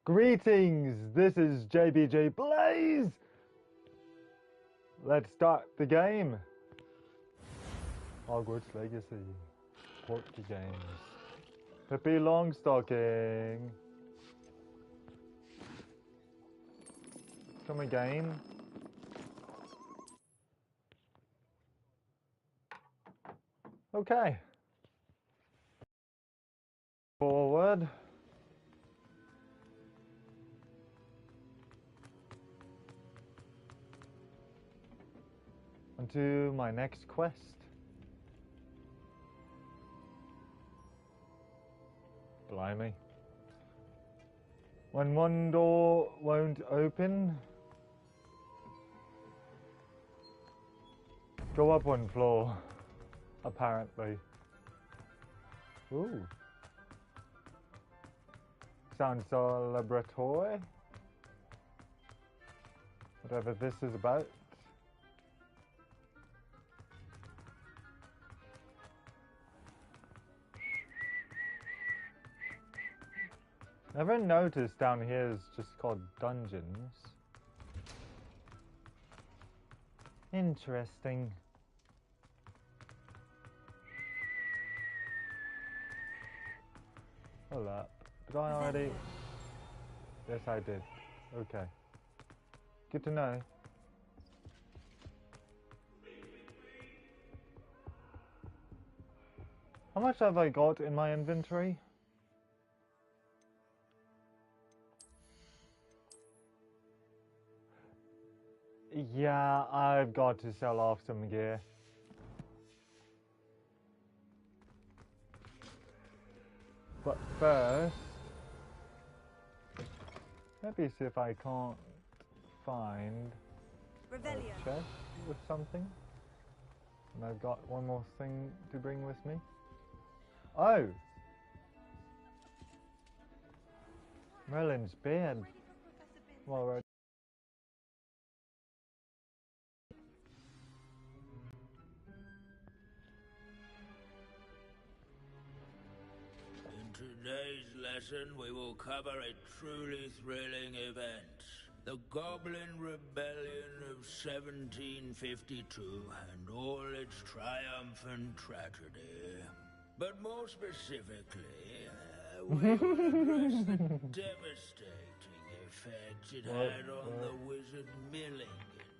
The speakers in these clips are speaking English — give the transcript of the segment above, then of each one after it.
Greetings, this is JBJ Blaze! Let's start the game. Hogwarts Legacy. Porky Games. Pippy Longstocking. Come again. Okay. Forward. Onto my next quest. Blimey. When one door won't open, go up one floor, apparently. Ooh. Sounds celebratory. Whatever this is about. Never noticed down here is just called dungeons. Interesting. Hold up. Did I already? Yes, I did. Okay. Good to know. How much have I got in my inventory? Yeah, I've got to sell off some gear. But first, maybe see if I can't find a chest with something. And I've got one more thing to bring with me. Oh! Merlin's beard. Well, we're today's lesson, we will cover a truly thrilling event. The Goblin Rebellion of 1752 and all its triumphant tragedy. But more specifically, we will address the devastating effect it had on the wizard milling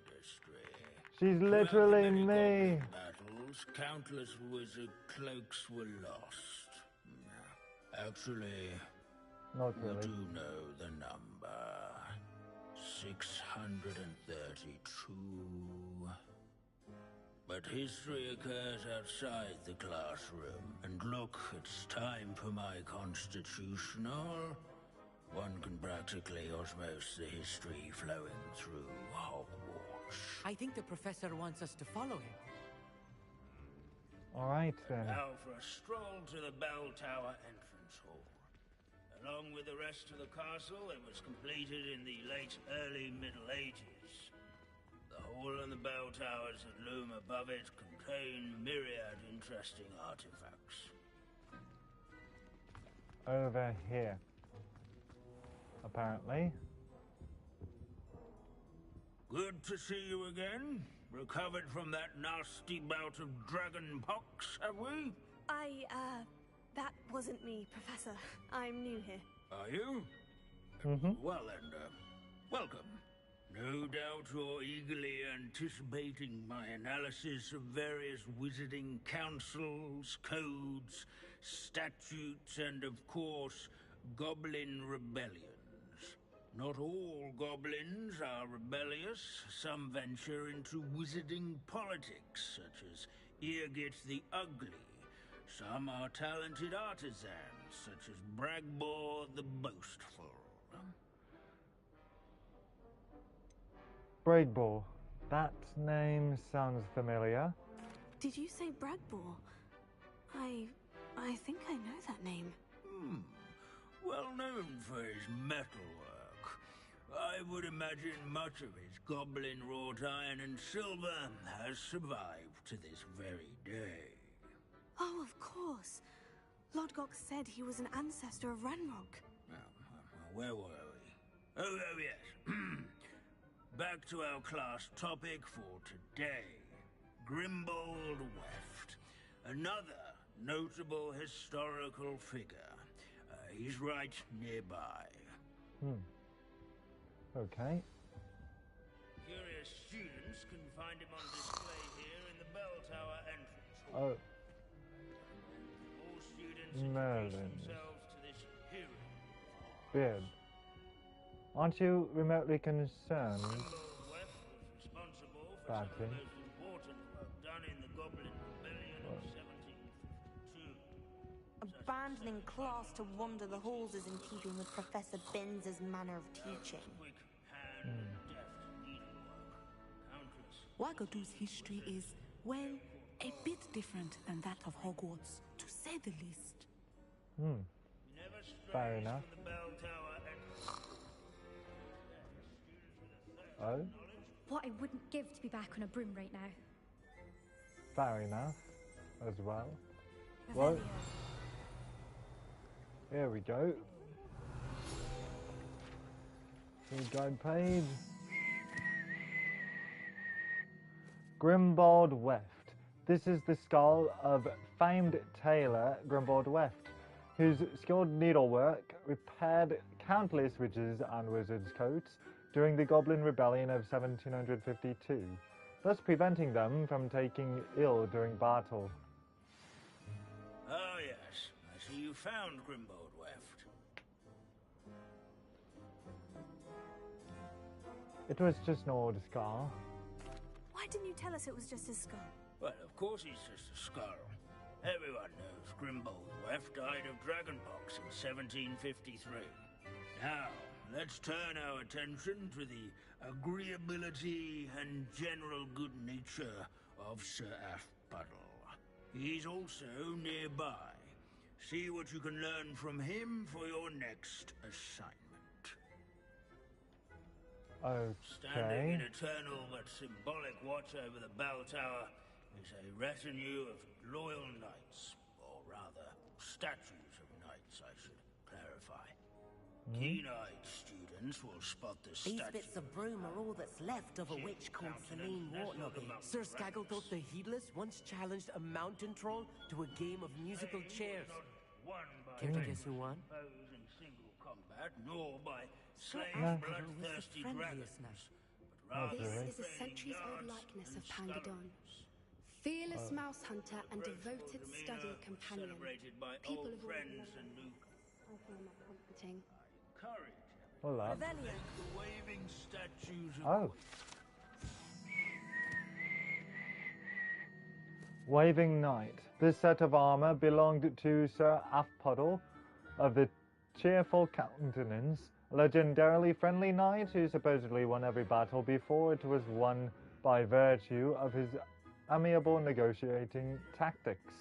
industry. She's literally me. Battles, countless wizard cloaks were lost. Actually, not really. We do know the number. 632. But history occurs outside the classroom. And look, it's time for my constitutional. One can practically osmose the history flowing through Hogwarts. I think the professor wants us to follow him. Alright then. Now for a stroll to the bell tower entrance hall. Along with the rest of the castle, it was completed in the late early Middle Ages. The hall and the bell towers that loom above it contain myriad interesting artifacts. Over here. Apparently. Good to see you again. Recovered from that nasty bout of dragon pox, have we? That wasn't me, Professor. I'm new here. Are you? Well then, welcome. No doubt you're eagerly anticipating my analysis of various wizarding councils, codes, statutes, and of course, goblin rebellions. Not all goblins are rebellious. Some venture into wizarding politics, such as Eargit the Ugly. Some are talented artisans, such as Bragbor the Boastful. Bragbor. That name sounds familiar. Did you say Bragbor? I think I know that name. Well known for his metalwork. I would imagine much of his goblin wrought iron and silver has survived to this very day. Oh, of course. Lodgok said he was an ancestor of Ranrock. Where were we? Oh, yes. Back to our class topic for today. Grimbold Weft. Another notable historical figure. He's right nearby. Okay. Curious students can find him on display here in the bell tower entrance hall. Oh. All students introduce themselves to this hero. Beard. Aren't you remotely concerned? Grimbold Weft was responsible for some of the most important work done in the Goblin Rebellion of 1752. Abandoning class to wander the halls is in keeping with Professor Binns' manner of teaching. Quick hand and deft needlework. Countless Wagadu's history is, well, a bit different than that of Hogwarts, to say the least. never Fair strays enough. from the bell tower entrance. Oh, What I wouldn't give to be back on a broom right now. fair enough. As well. Well, here we go. Guide page. Grimbold Weft. This is the skull of famed tailor Grimbold Weft, whose skilled needlework repaired countless witches' and wizards' coats during the Goblin Rebellion of 1752, thus preventing them from taking ill during battle. Oh, yes. I see you found Grimbold Weft. It was just an old scar. Why didn't you tell us it was just his skull? Well, of course he's just a skull. Everyone knows Grimbold Weft died of dragonpox in 1753. Now, let's turn our attention to the agreeability and general good nature of Sir Afpuddle. He's also nearby. See what you can learn from him for your next assignment. Standing in Okay. eternal but symbolic watch over the bell tower is a retinue of loyal knights, or rather, statues of knights, I should clarify. Keen-eyed students will spot the These statue. bits of broom are all that's left of a witch called Celine Wartnoggin. Sir Skagglethorpe the Heedless once challenged a mountain troll to a game of musical chairs. Care to guess who won? In single combat, nor by Sir slaying Afpuddle was the bloodthirsty friendliest dragons, knight. but rather This really? is a training centuries-old guards likeness and of Pangadon. scullions. Fearless mouse hunter and Graceful devoted demeanor, study companion. celebrated by People old have friends always and new I find that comforting. courage. Hola. Revelio. The waving statues of Oh. Waving Knight. This set of armor belonged to Sir Afpuddle of the Cheerful Countenance, a legendarily friendly knight who supposedly won every battle before it was won by virtue of his amiable negotiating tactics.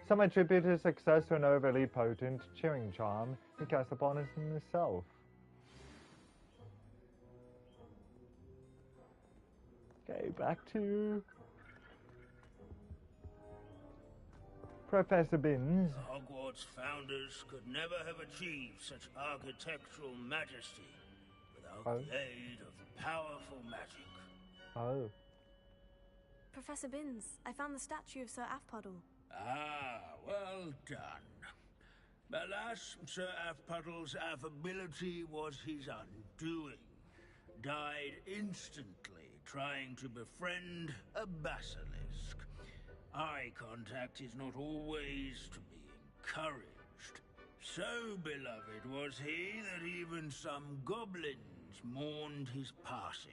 Some attribute his success to an overly potent cheering charm he cast upon himself. Okay, back to Professor Binns. The Hogwarts founders could never have achieved such architectural majesty without the aid of powerful magic. Oh, Professor Binns, I found the statue of Sir Afpuddle. Ah, well done. Alas, Sir Afpuddle's affability was his undoing. Died instantly trying to befriend a basilisk. Eye contact is not always to be encouraged. So beloved was he that even some goblins mourned his passing.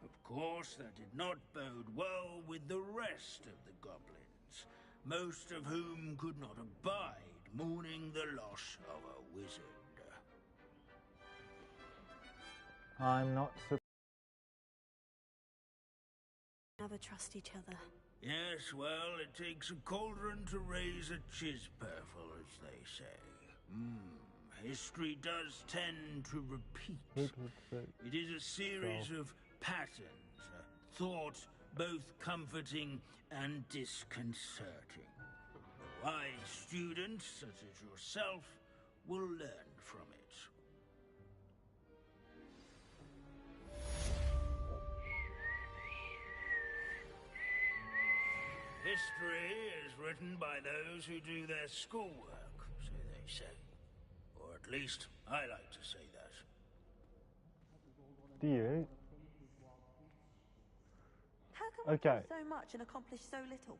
Of course, that did not bode well with the rest of the goblins, most of whom could not abide mourning the loss of a wizard. I'm not so. Never trust each other. Yes, well, it takes a cauldron to raise a chisperful, as they say. History does tend to repeat. It is a series of patterns, a thought both comforting and disconcerting. Wise students, such as yourself, will learn from it. History is written by those who do their schoolwork, so they say. Or at least, I like to say that. Do you? How can we Okay. do so much and accomplish so little?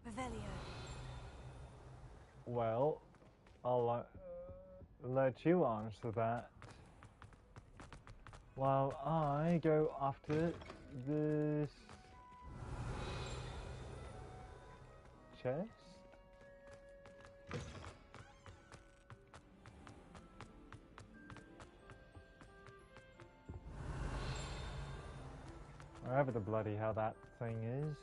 Revelio. Well, I'll let you answer that while I go after this chest. Wherever the bloody hell that thing is.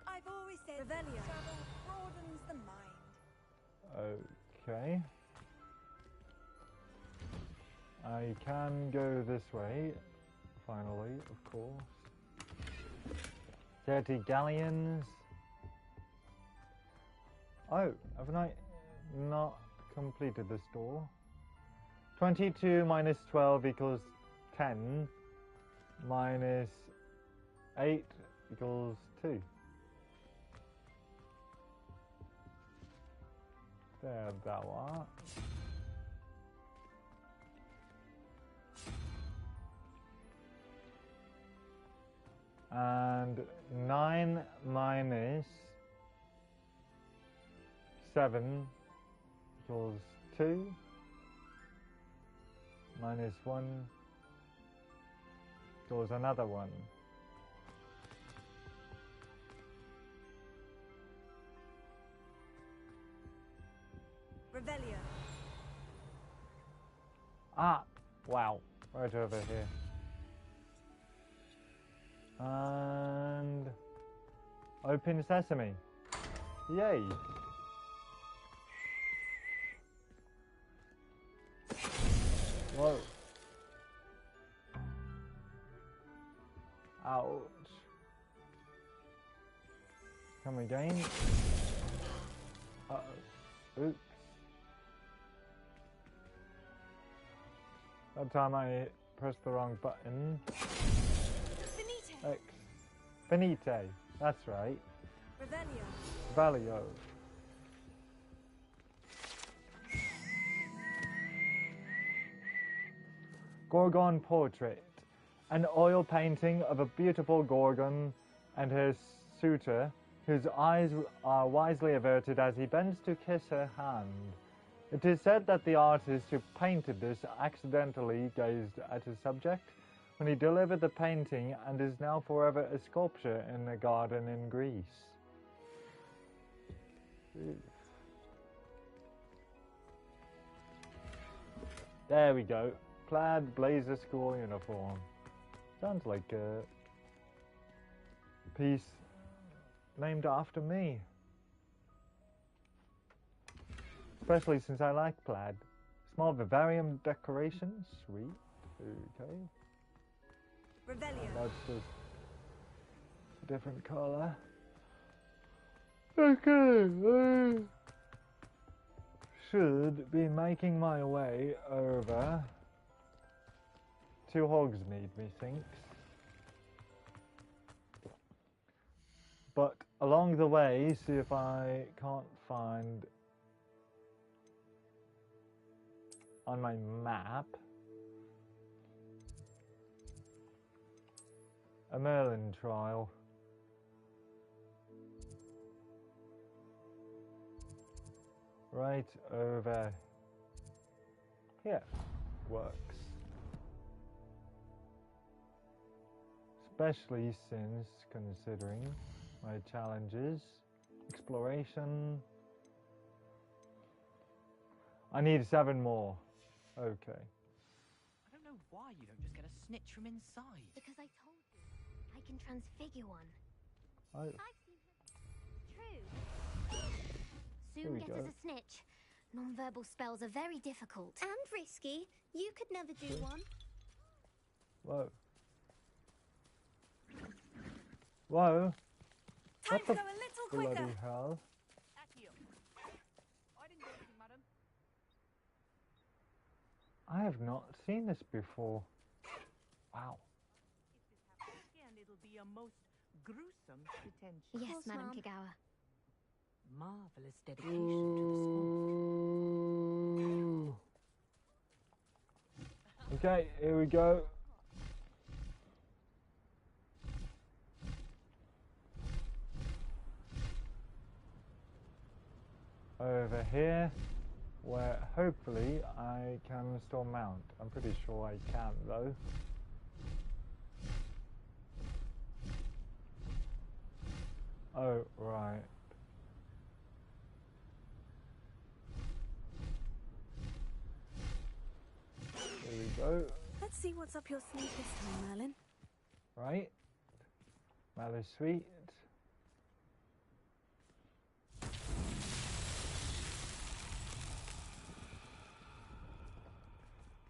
I've always said Revelio. travel broadens the mind. Okay. I can go this way, finally, of course. 30 galleons. Oh, haven't I not completed this door? 22 minus 12 equals 10. Minus 8 equals 2. There thou art. And 9 minus 7 equals 2. Minus 1 equals another 1. Revelio. Ah! Wow. Right over here. And open sesame. Yay! Whoa. Ouch. Come again. Uh-oh. Oops. That time I pressed the wrong button. Finite. X. Finite. That's right. Revelio. Valio. Gorgon portrait. An oil painting of a beautiful Gorgon and her suitor, whose eyes are wisely averted as he bends to kiss her hand. It is said that the artist who painted this accidentally gazed at his subject when he delivered the painting and is now forever a sculpture in a garden in Greece. There we go. Plaid blazer school uniform. Sounds like a piece named after me. Especially since I like plaid. Small vivarium decoration. Sweet. Okay. Revelio. That's just a different color. Okay. Should be making my way over to Hogsmeade, methinks. But along the way, see if I can't find on my map a Merlin trial. Right over here. Works. Especially since considering my challenges. Exploration. I need 7 more. Okay. I don't know why you don't just get a snitch from inside. Because I told you, I can transfigure one. Oh. I've seen her. True. Soon get us a snitch. Non-verbal spells are very difficult. And risky. You could never do one. Whoa. Whoa. Time to go a little quicker. Bloody hell. I didn't do anything, madam. I have not seen this before. Wow. Again, it'll be a most gruesome detention. Yes, Madam Kagawa. Marvelous dedication to the sport. Okay, here we go. Over here, where hopefully I can still mount. I'm pretty sure I can though. Oh, right. Here we go. Let's see what's up your sleeve this time, Merlin. Right. Mallow sweet.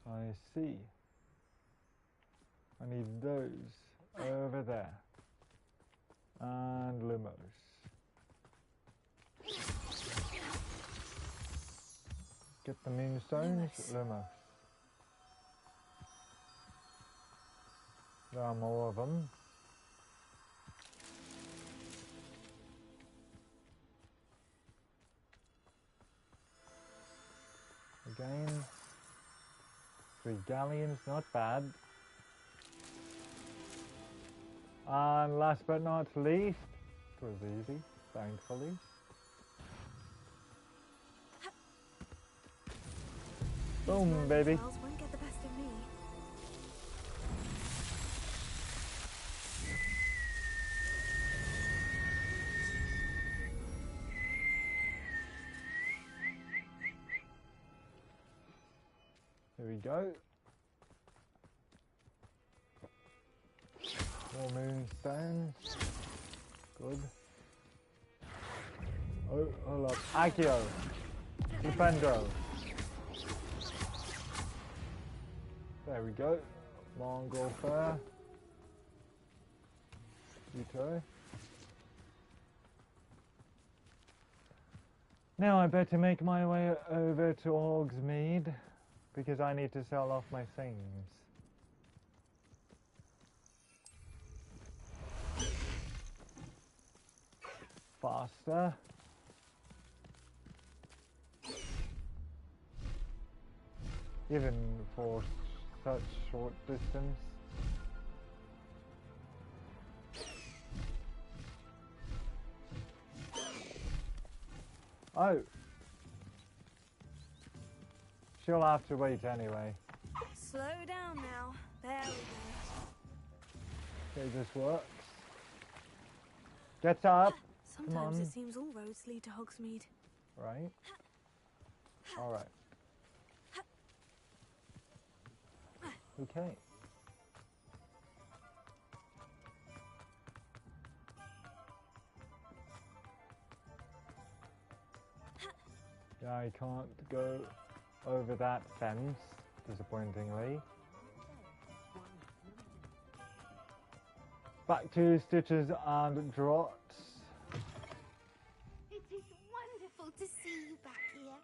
I see. I need those over there. And limos. Get the moonstones, limos. There are more of them. Again. 3 galleons, not bad. And last but not least, it was easy, thankfully. Boom, baby. Charles won't get the best of me. Here we go. More moonstones. Good. Oh, hold up. Accio. Defendo. There we go. Mongol fur. Uto. Now I better make my way over to Hogsmeade, because I need to sell off my things. Faster. Even for such short distance. Oh! She'll have to wait anyway. Slow down now. There we go. Okay, this works. Get up! Sometimes it seems all roads lead to Hogsmeade. Right. Alright. Okay. Yeah, I can't go over that fence, disappointingly. Back to stitches and drots. It is wonderful to see you back here.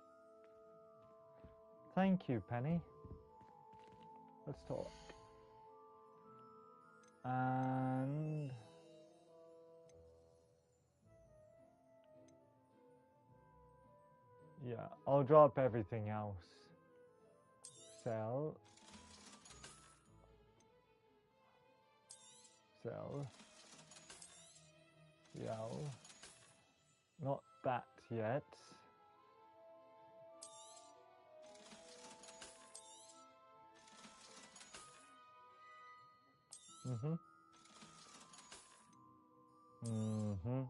Thank you, Penny. Let's talk. And yeah, I'll drop everything else. Sell. Sell. Yell. Not that yet. Mm-hmm. Mm-hmm.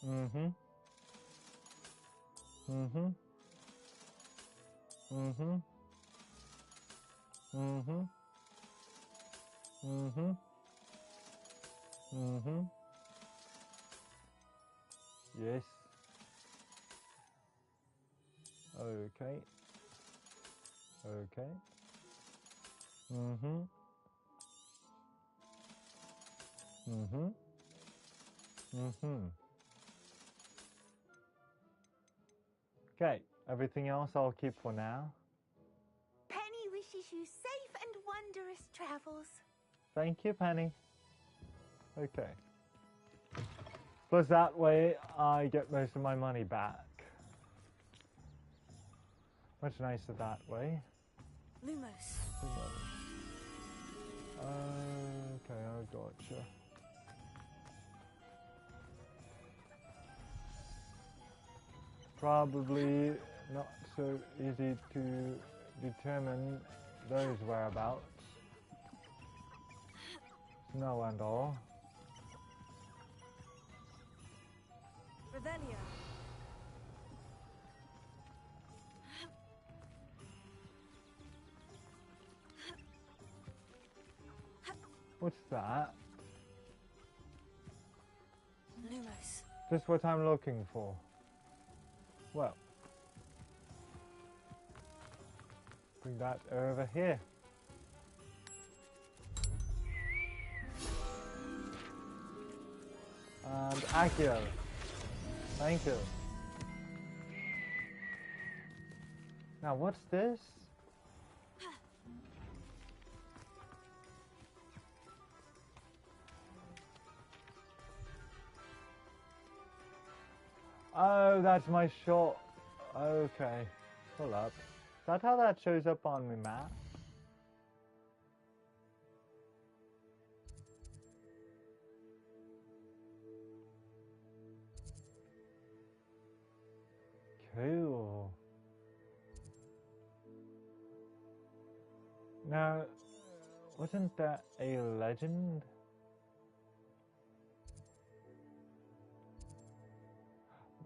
Mm-hmm. Mm-hmm. Mm-hmm. Mm-hmm. Mm-hmm. Mm-hmm. Yes. Okay. Okay. Mm-hmm. Mm-hmm. Mm-hmm. Okay, everything else I'll keep for now. Penny wishes you safe and wondrous travels. Thank you, Penny. Okay. Plus that way I get most of my money back. Much nicer that way. Lumos. Okay, I gotcha. Probably not so easy to determine those whereabouts. Snow and all. Revelio. What's that? Lumos. Just what I'm looking for. Well, bring that over here. And Accio. Thank you. Now what's this? Oh, that's my shot. Okay. Hold up. Is that how that shows up on my map? Cool. Now, wasn't that a legend?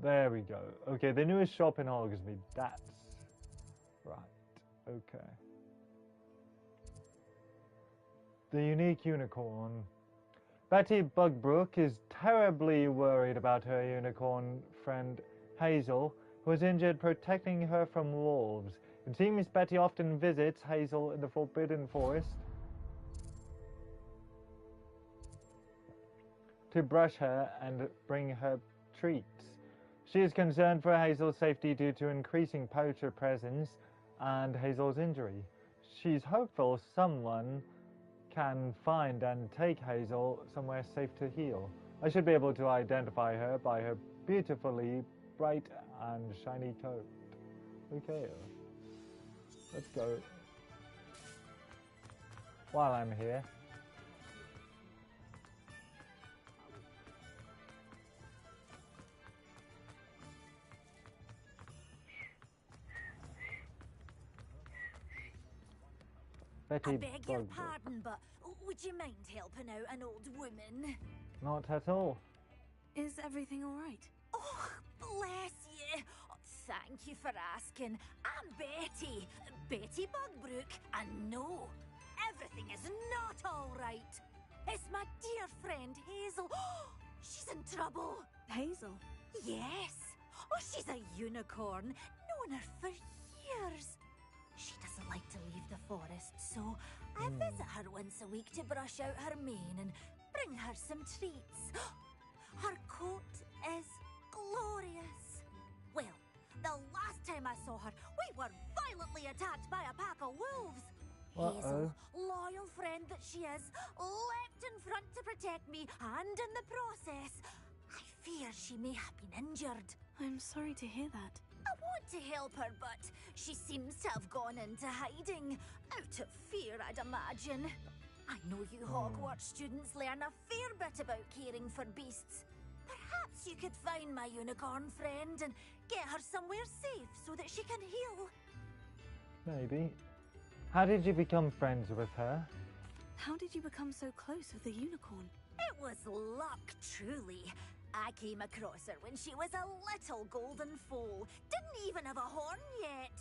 There we go. Okay, the newest shop in Hogsmeade. That's right. Okay. The unique unicorn. Betty Bugbrook is terribly worried about her unicorn friend Hazel, who was injured protecting her from wolves. It seems Betty often visits Hazel in the Forbidden Forest to brush her and bring her treats. She is concerned for Hazel's safety due to increasing poacher presence and Hazel's injury. She's hopeful someone can find and take Hazel somewhere safe to heal. I should be able to identify her by her beautifully bright and shiny coat. Okay, let's go. While I'm here. Betty I beg your Bugbrook. pardon, but would you mind helping out an old woman? Not at all. Is everything all right? Oh, bless you. Oh, thank you for asking. I'm Betty. Betty Bugbrook. And no, everything is not all right. It's my dear friend Hazel. She's in trouble. Hazel? Yes. Oh, she's a unicorn. Known her for years. She doesn't like to leave the forest, so I visit her once a week to brush out her mane and bring her some treats. Her coat is glorious. Well, the last time I saw her, we were violently attacked by a pack of wolves. Hazel, loyal friend that she is, leapt in front to protect me, and in the process, I fear she may have been injured. I'm sorry to hear that. I want to help her, but she seems to have gone into hiding. Out of fear, I'd imagine. I know you Hogwarts students learn a fair bit about caring for beasts. Perhaps you could find my unicorn friend and get her somewhere safe so that she can heal. Maybe. How did you become friends with her? How did you become so close with the unicorn? It was luck, truly. I came across her when she was a little golden foal. Didn't even have a horn yet.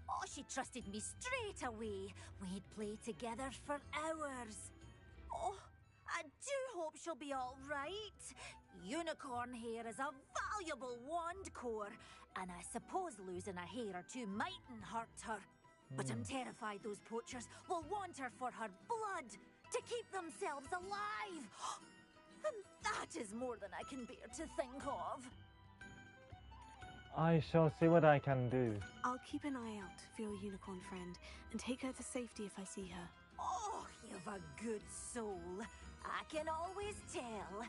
Oh, she trusted me straight away. We'd play together for hours. Oh, I do hope she'll be all right. Unicorn hair is a valuable wand core, and I suppose losing a hair or two mightn't hurt her. But I'm terrified those poachers will want her for her blood, to keep themselves alive. And that is more than I can bear to think of. I shall see what I can do. I'll keep an eye out for your unicorn friend and take her to safety if I see her. Oh, you've a good soul. I can always tell.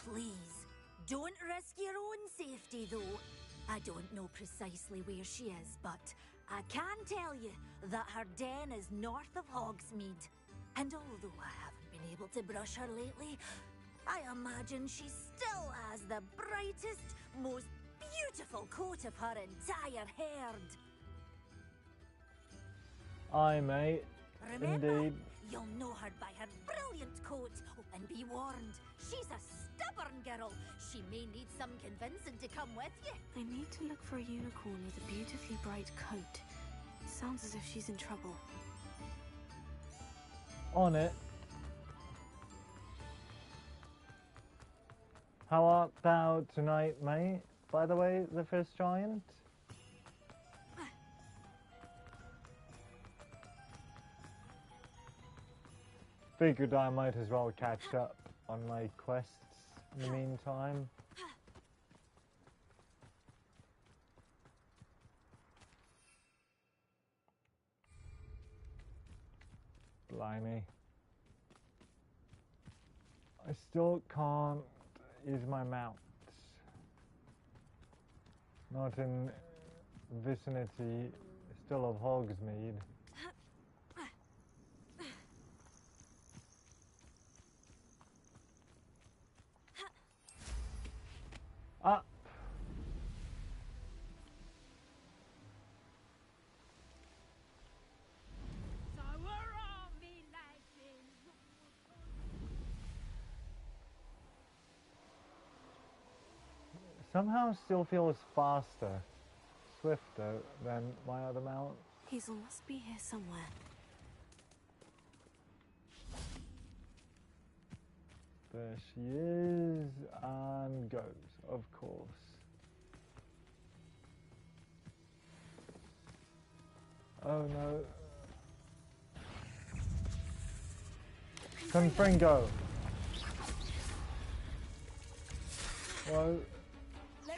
Please, don't risk your own safety, though. I don't know precisely where she is, but I can tell you that her den is north of Hogsmeade. And although I haven't been able to brush her lately, I imagine she still has the brightest, most beautiful coat of her entire herd. Aye, mate. Remember, Indeed. you'll know her by her brilliant coat. Oh, and be warned, she's a stubborn girl. She may need some convincing to come with you. I need to look for a unicorn with a beautifully bright coat. Sounds as if she's in trouble. On it. How art thou tonight, mate? By the way, the first giant? Figured I might as well catch up on my quests in the meantime. Blimey. I still can't use my mounts. Not in vicinity still of Hogsmeade. Up! Somehow still feels faster, swifter than my other mount. Hazel must be here somewhere. There she is, and goes, of course. Oh no. Confringo! Whoa.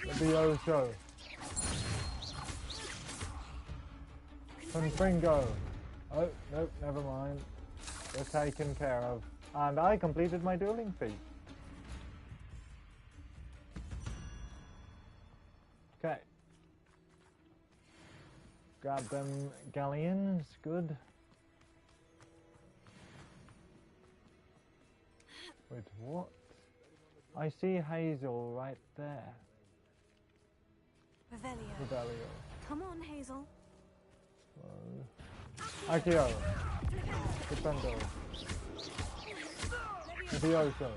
Levioso. Confringo. Oh, nope, never mind. They're taken care of. And I completed my dueling feat. Okay. Grab them galleons, good. Wait, what? I see Hazel right there. Revelio. Come on, Hazel. Accio. Defendo. Levioso.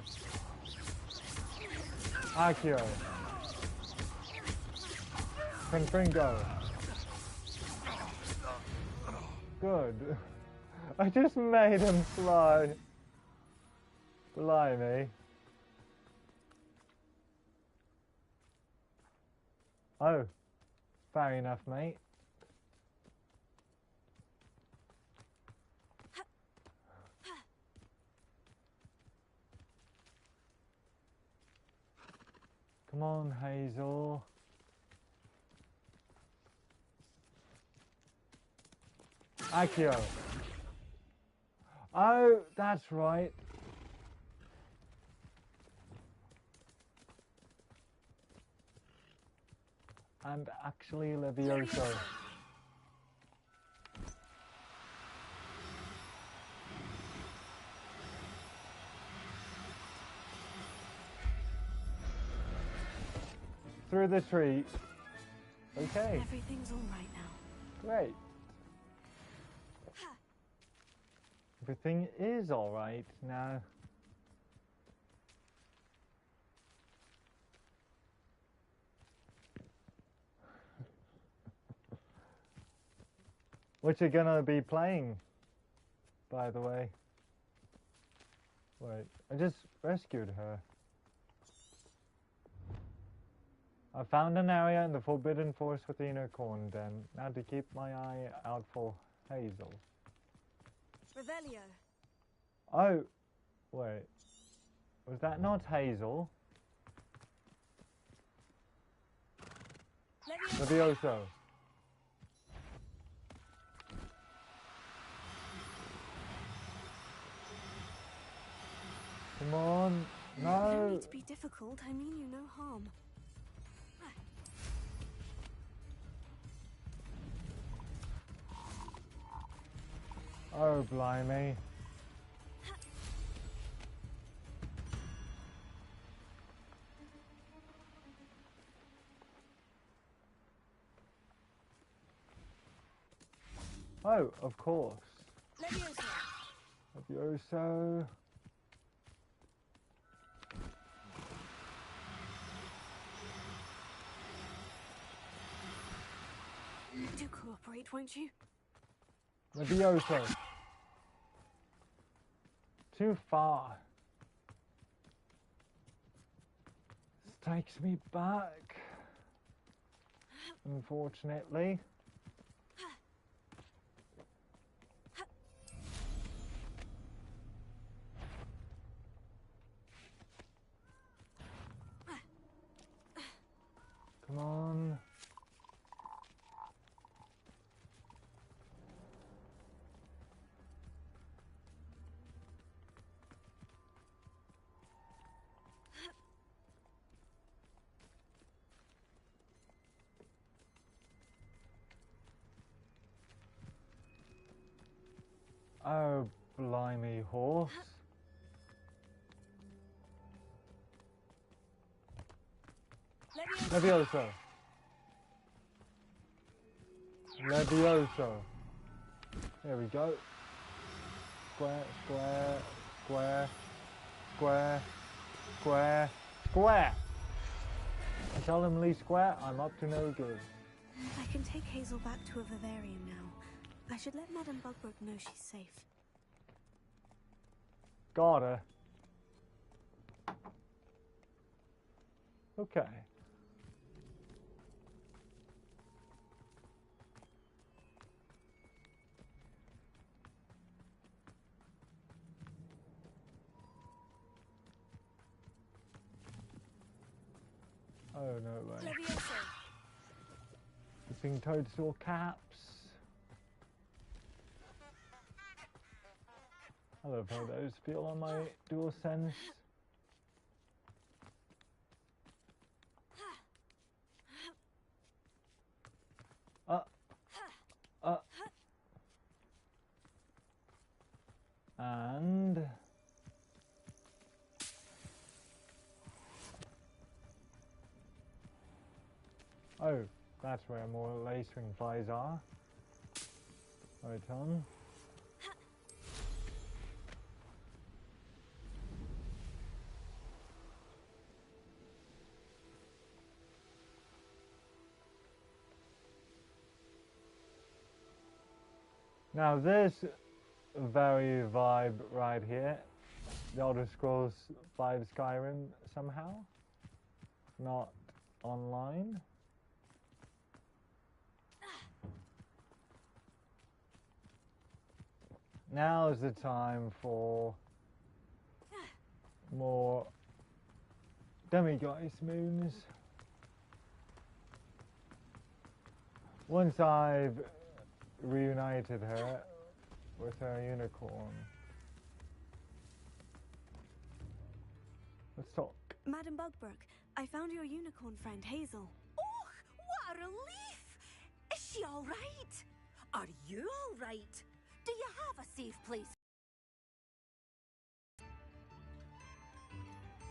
Accio. Confringo. Good. I just made him fly. Blimey. Oh, fair enough, mate. Come on, Hazel. Accio. Oh, that's right. And actually Levioso. Through the tree. Okay. Everything's all right now. Great. Everything is all right now. What you gonna be playing, by the way? Wait, I just rescued her. I found an area in the Forbidden Forest with the unicorn den. Now to keep my eye out for Hazel. Revelio. Oh, wait. Was that not Hazel? Levioso. Come on. No. You don't need to be difficult. I mean you no harm. Oh, blimey. Oh, of course. Levioso. Do cooperate, won't you? Levioso. Too far. This takes me back. Unfortunately. Come on. Oh, blimey, horse. Levioso. Levioso. There we go. Square, square, square, square, square, square. Solemnly square, I'm up to no good. I can take Hazel back to a vivarium now. I should let Madame Bugbrook know she's safe. Got her. Okay. Oh, no way. Missing toadstool caps. I love how those feel on my DualSense. And oh, that's where more lacewing flies are. Right on. Now this very vibe right here, the Elder Scrolls 5 Skyrim somehow, not online. Now is the time for more demiguise moons. Once I've reunited her with her unicorn. Let's talk. Madame Bugbrook, I found your unicorn friend, Hazel. Oh, what a relief! Is she all right? Are you all right? Do you have a safe place?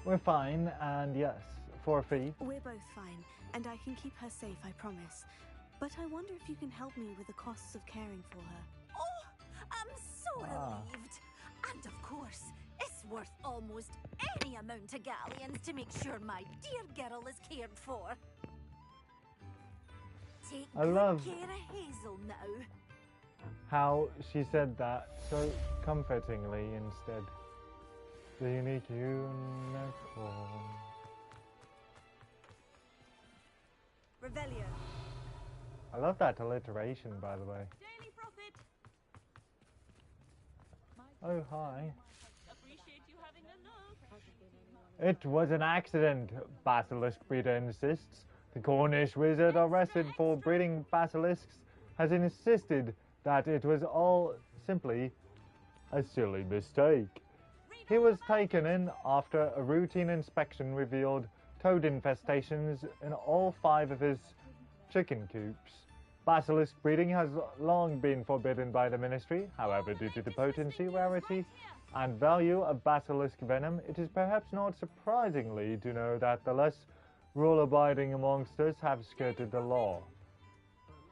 We're fine, and yes, 4 feet. We're both fine, and I can keep her safe, I promise. But I wonder if you can help me with the costs of caring for her. Oh, I'm so relieved. And of course, it's worth almost any amount of galleons to make sure my dear girl is cared for. Take good care of Hazel now. How she said that so comfortingly instead. The unique unicorn. Revelio. I love that alliteration, by the way. Daily profit. Oh, hi. Appreciate you having a look. It was an accident, Basilisk Breeder insists. The Cornish wizard arrested for breeding basilisks has insisted that it was all simply a silly mistake. He was taken in after a routine inspection revealed toad infestations in all 5 of his chicken coops. Basilisk breeding has long been forbidden by the ministry. However, due to the potency, rarity, and value of basilisk venom, it is perhaps not surprisingly to know that the less rule-abiding monsters have skirted the law.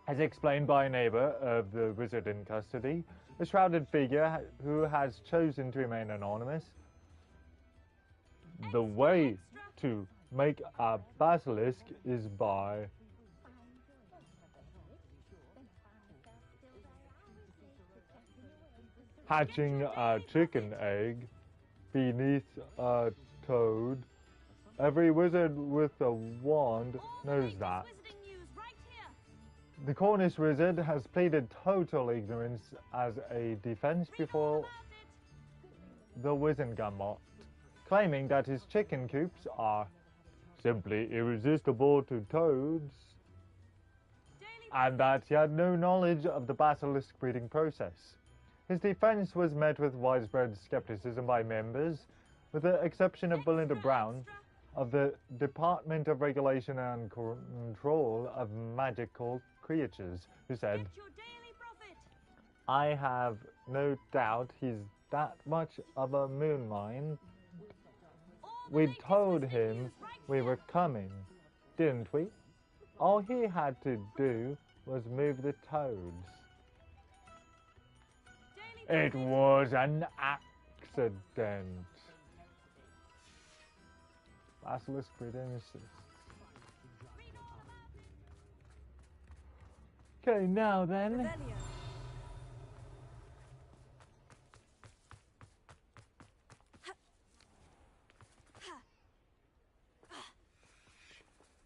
As explained by a neighbor of the wizard in custody, a shrouded figure who has chosen to remain anonymous, the way to make a basilisk is by hatching a chicken egg beneath a toad. Every wizard with a wand knows that. The Cornish wizard has pleaded total ignorance as a defense before the Wizengamot, claiming that his chicken coops are simply irresistible to toads, and that he had no knowledge of the basilisk breeding process. His defense was met with widespread skepticism by members, with the exception of Belinda Brown of the Department of Regulation and Control of Magical Creatures, who said, "I have no doubt he's that much of a moon mind. We told him we were coming, didn't we? All he had to do was move the toads. It was an accident." Basilisk breeding. Okay, now then.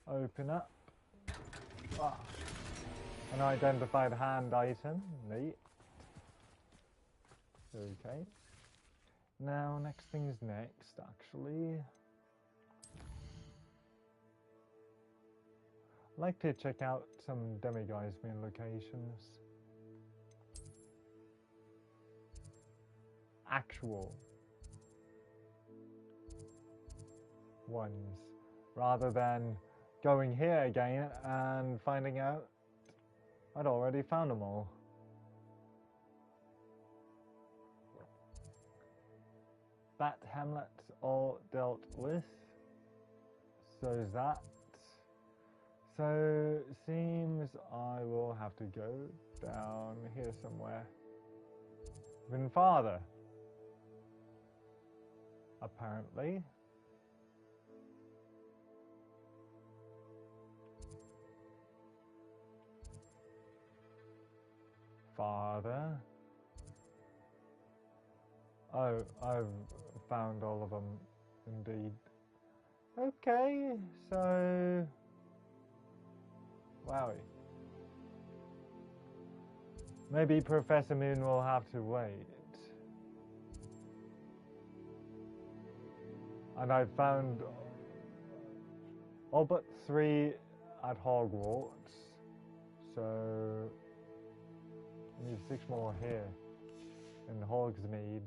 Open up. Ah. An identified hand item. Neat. Okay. Now, next thing's next, actually. I'd like to check out some demiguise main locations. Actual ones, rather than going here again and finding out I'd already found them all. That hamlet's all dealt with. So is that. So seems I will have to go down here somewhere. Even farther. Apparently. Farther. Oh, I've found all of them, indeed. Okay, so... Wowie. Maybe Professor Moon will have to wait. And I found all but 3 at Hogwarts, so I need 6 more here in Hogsmeade.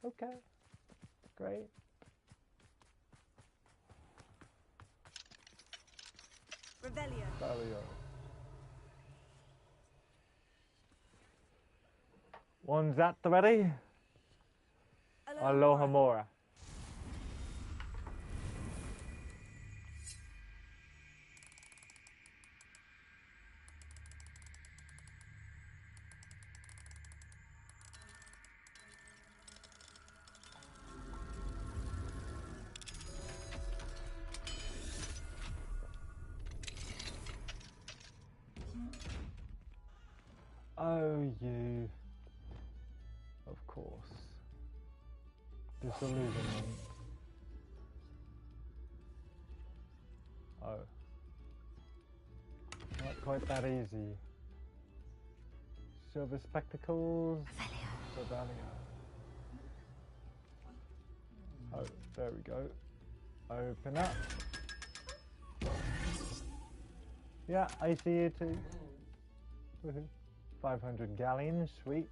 Okay, great. Revelio. One's at the ready. Aloha Mora. Oh, you. Of course. Disillusionment. Oh. Not quite that easy. Silver spectacles. Revelio. Oh, there we go. Open up. Yeah, I see you too. Woohoo. 500 galleons, sweet.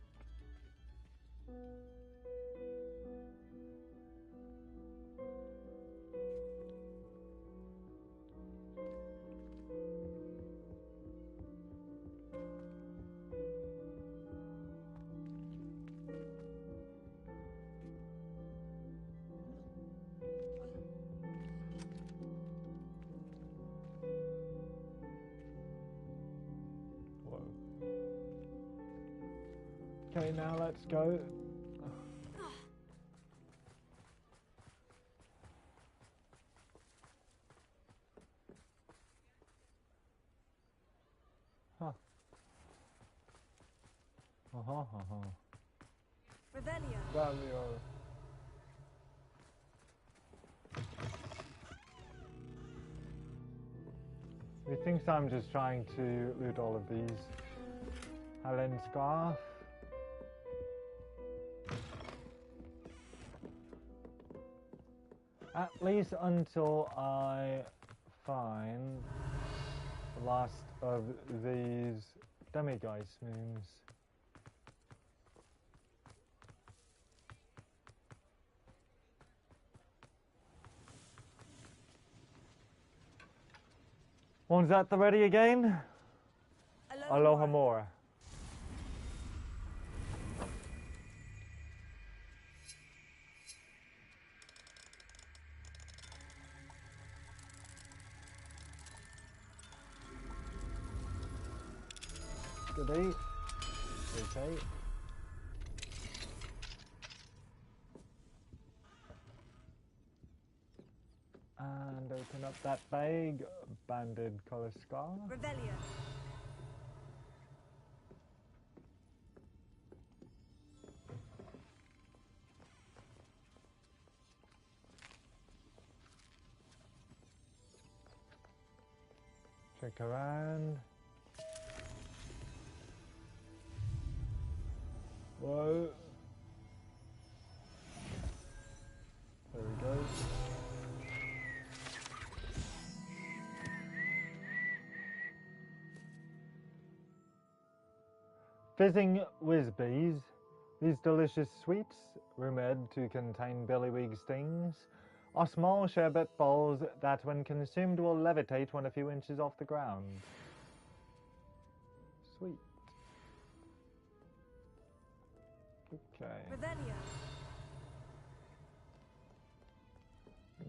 Okay, now let's go. Huh. Revelio. He thinks I'm just trying to loot all of these. Helen Scarf. At least until I find the last of these demiguise moons. One's at the ready again. Aloha Mora. Goodie. Okay. And open up that bag. Banded collar scar. Revelio. Check around. Whoa. There we go. Fizzing Whizbees. These delicious sweets, rumoured to contain billywig stings, are small sherbet balls that when consumed will levitate when a few inches off the ground. Sweet. Okay. Revelio.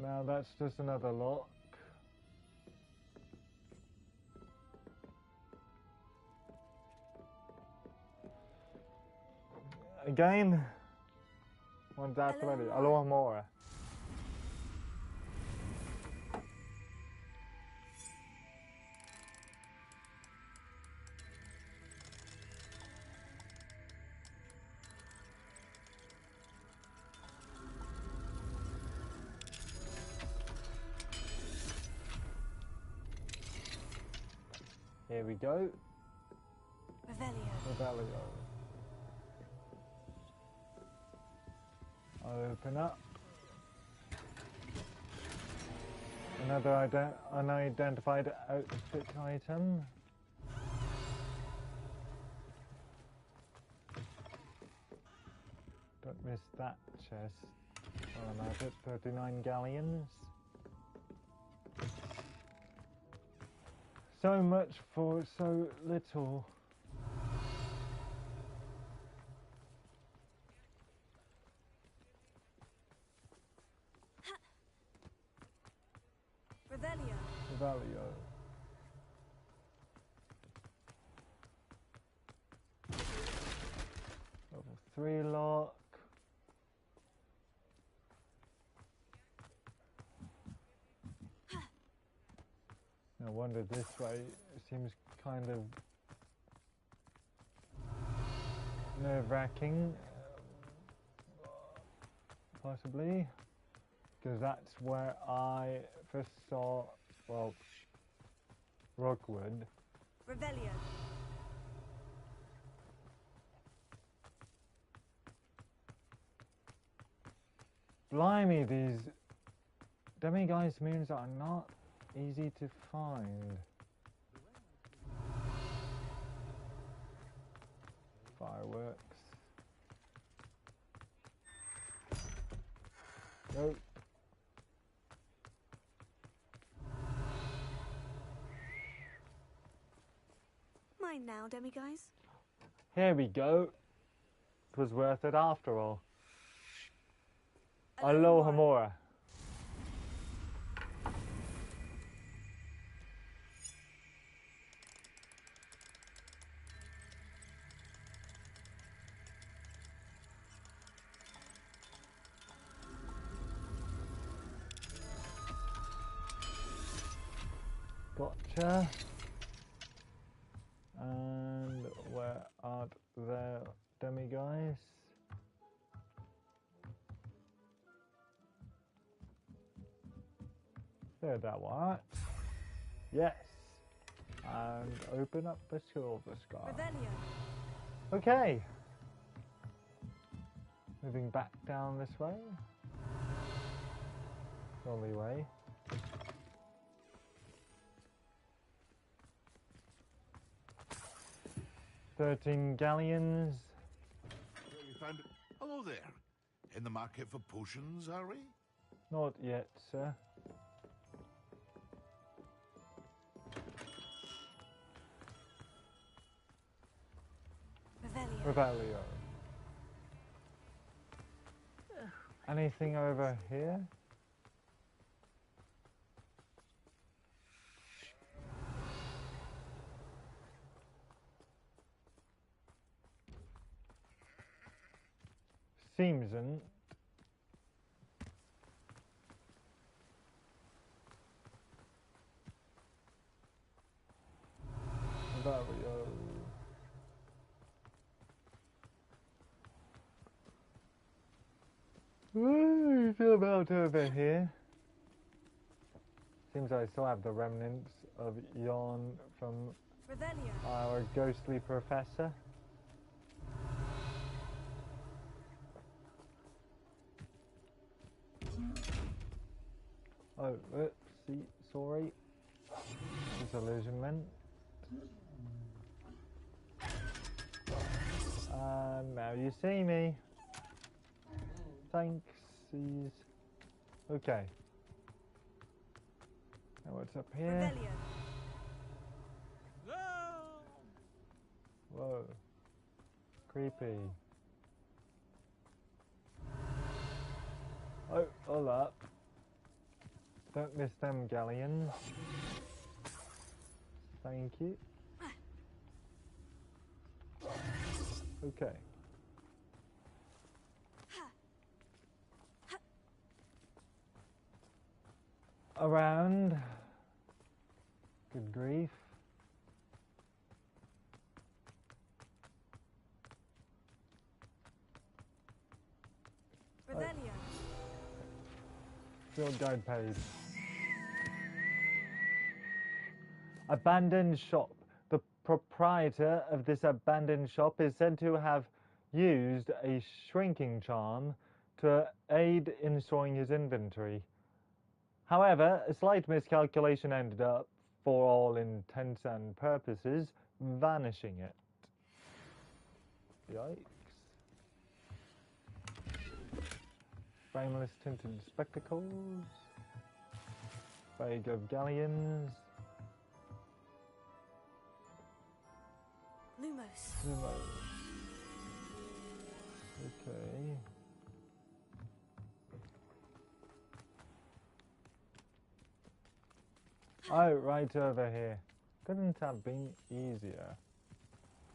Now that's just another lock. Again, one's out ready. Aloha Mora. Here we go. Revelio. Open up. Another unidentified outfit item. Don't miss that chest. While I'm at it, 39 galleons. So much for so little. Revelio. Level 3 lock. No wonder this way seems kind of nerve-wracking, possibly, because that's where I first saw, well, Rockwood. Revelio. Blimey, these demiguise moons are not easy to find. Oh. Mine now, demiguise. Here we go. It was worth it after all. Alohomora. Gotcha. And where are the demiguise? There, that one. Yes. And open up the silver scar. Okay. Moving back down this way. Only way. "13 galleons. We found it. Hello there. In the market for potions, are we? Not yet, sir. Revelio. Anything over here? Seemsn't. Revelio. What about over here? Seems I still have the remnants of Yon from our ghostly professor. Oh, oopsie, sorry. Disillusionment. Now you see me. Thanks. Okay. Now what's up here? Whoa. Creepy. Oh, hold up. Don't miss them galleons. Thank you. Okay. Around. Good grief. Field guide page. Abandoned shop. The proprietor of this abandoned shop is said to have used a shrinking charm to aid in storing his inventory. However, a slight miscalculation ended up, for all intents and purposes, vanishing it. Yikes. Frameless tinted spectacles. Bag of galleons. Lumos. Okay. Oh, right over here. Couldn't have been easier,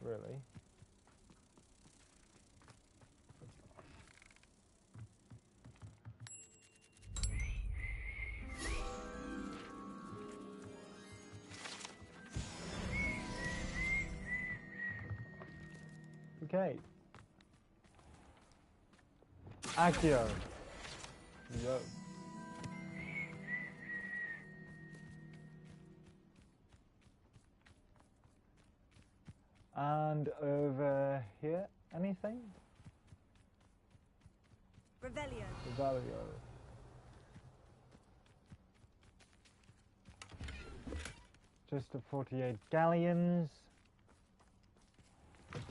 really. Okay. Accio. Yo. And over here, anything? Revelio. Just a 48 galleons. Come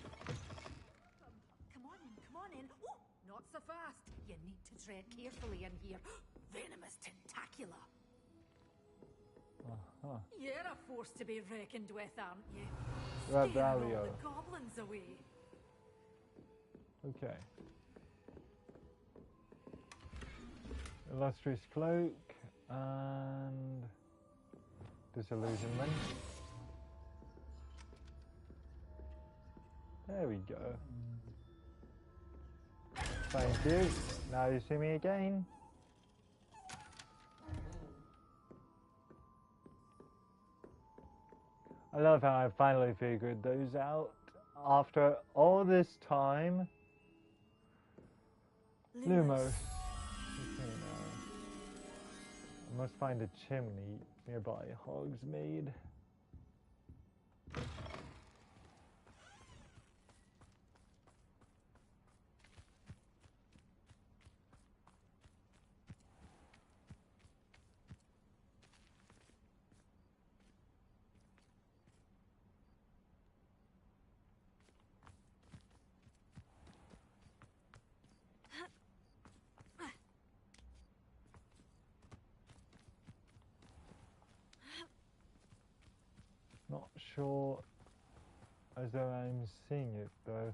on in. Oh, not so fast. You need to tread carefully in here. Venomous tentacula. You're a force to be reckoned with, aren't you? Scaring all the goblins away. Okay. Illustrious cloak and disillusionment. There we go. Thank you. Now you see me again. I love how I finally figured those out after all this time. Lumos. Okay, now. I must find a chimney nearby Hogsmeade. Not sure as though I'm seeing it though.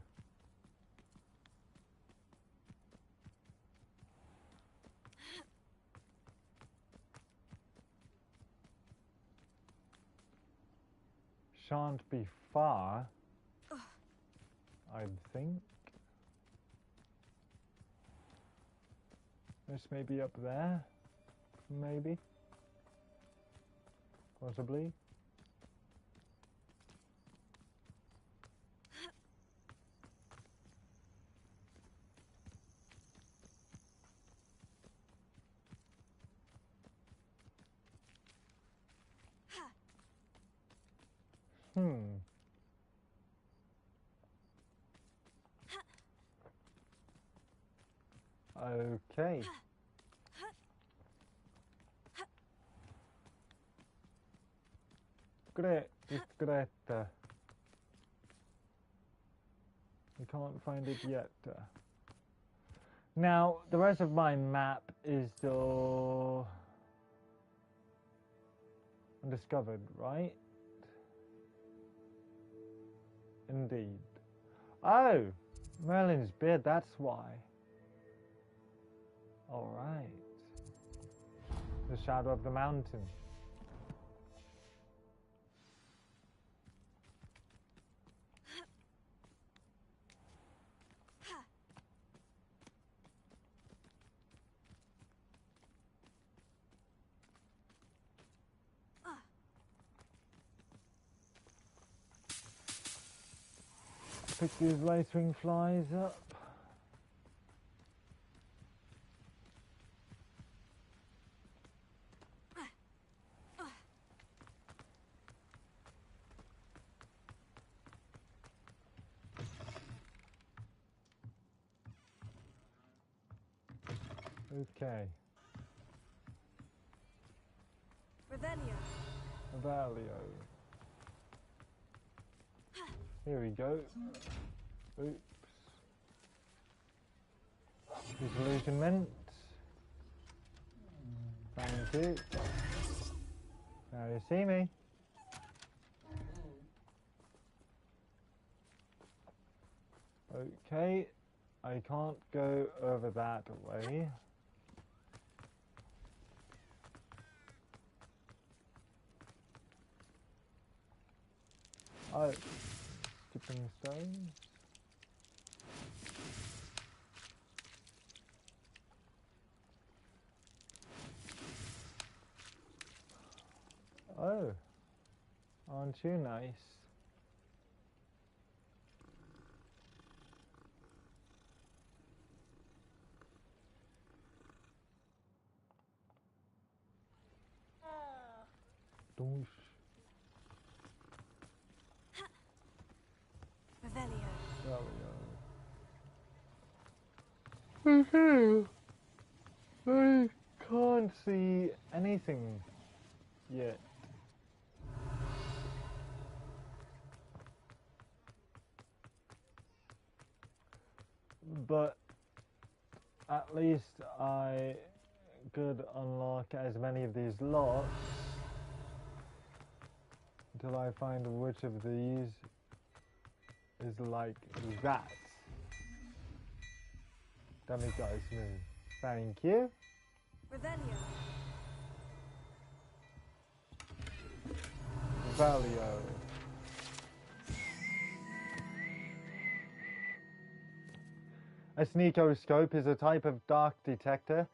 Shan't be far, I'd think. This may be up there, maybe, possibly. Okay. Great, it's great. We can't find it yet. Now, the rest of my map is still undiscovered, right? Indeed. Oh! Merlin's beard, that's why. Alright. The shadow of the mountain. Pick these lacewing flies up. Okay. Revelio. Here we go. Oops. Disillusionment. Thank you. Now you see me. Okay. I can't go over that way. Oh, skipping stones. Oh, aren't you nice? Douche. I can't see anything yet. But at least I could unlock as many of these locks until I find which of these is like that. Dummy guys move. Thank you. Revelio. Valio. A sneakoscope is a type of dark detector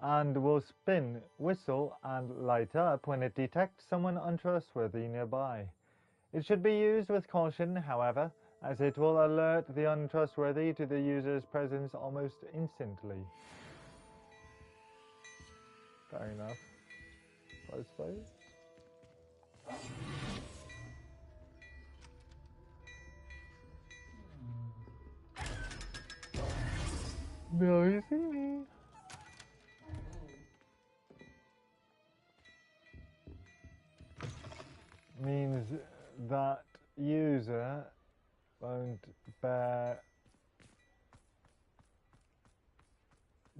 and will spin, whistle, and light up when it detects someone untrustworthy nearby. It should be used with caution, however, as it will alert the untrustworthy to the user's presence almost instantly. Fair enough, I suppose. No, you see me. Means that user won't bear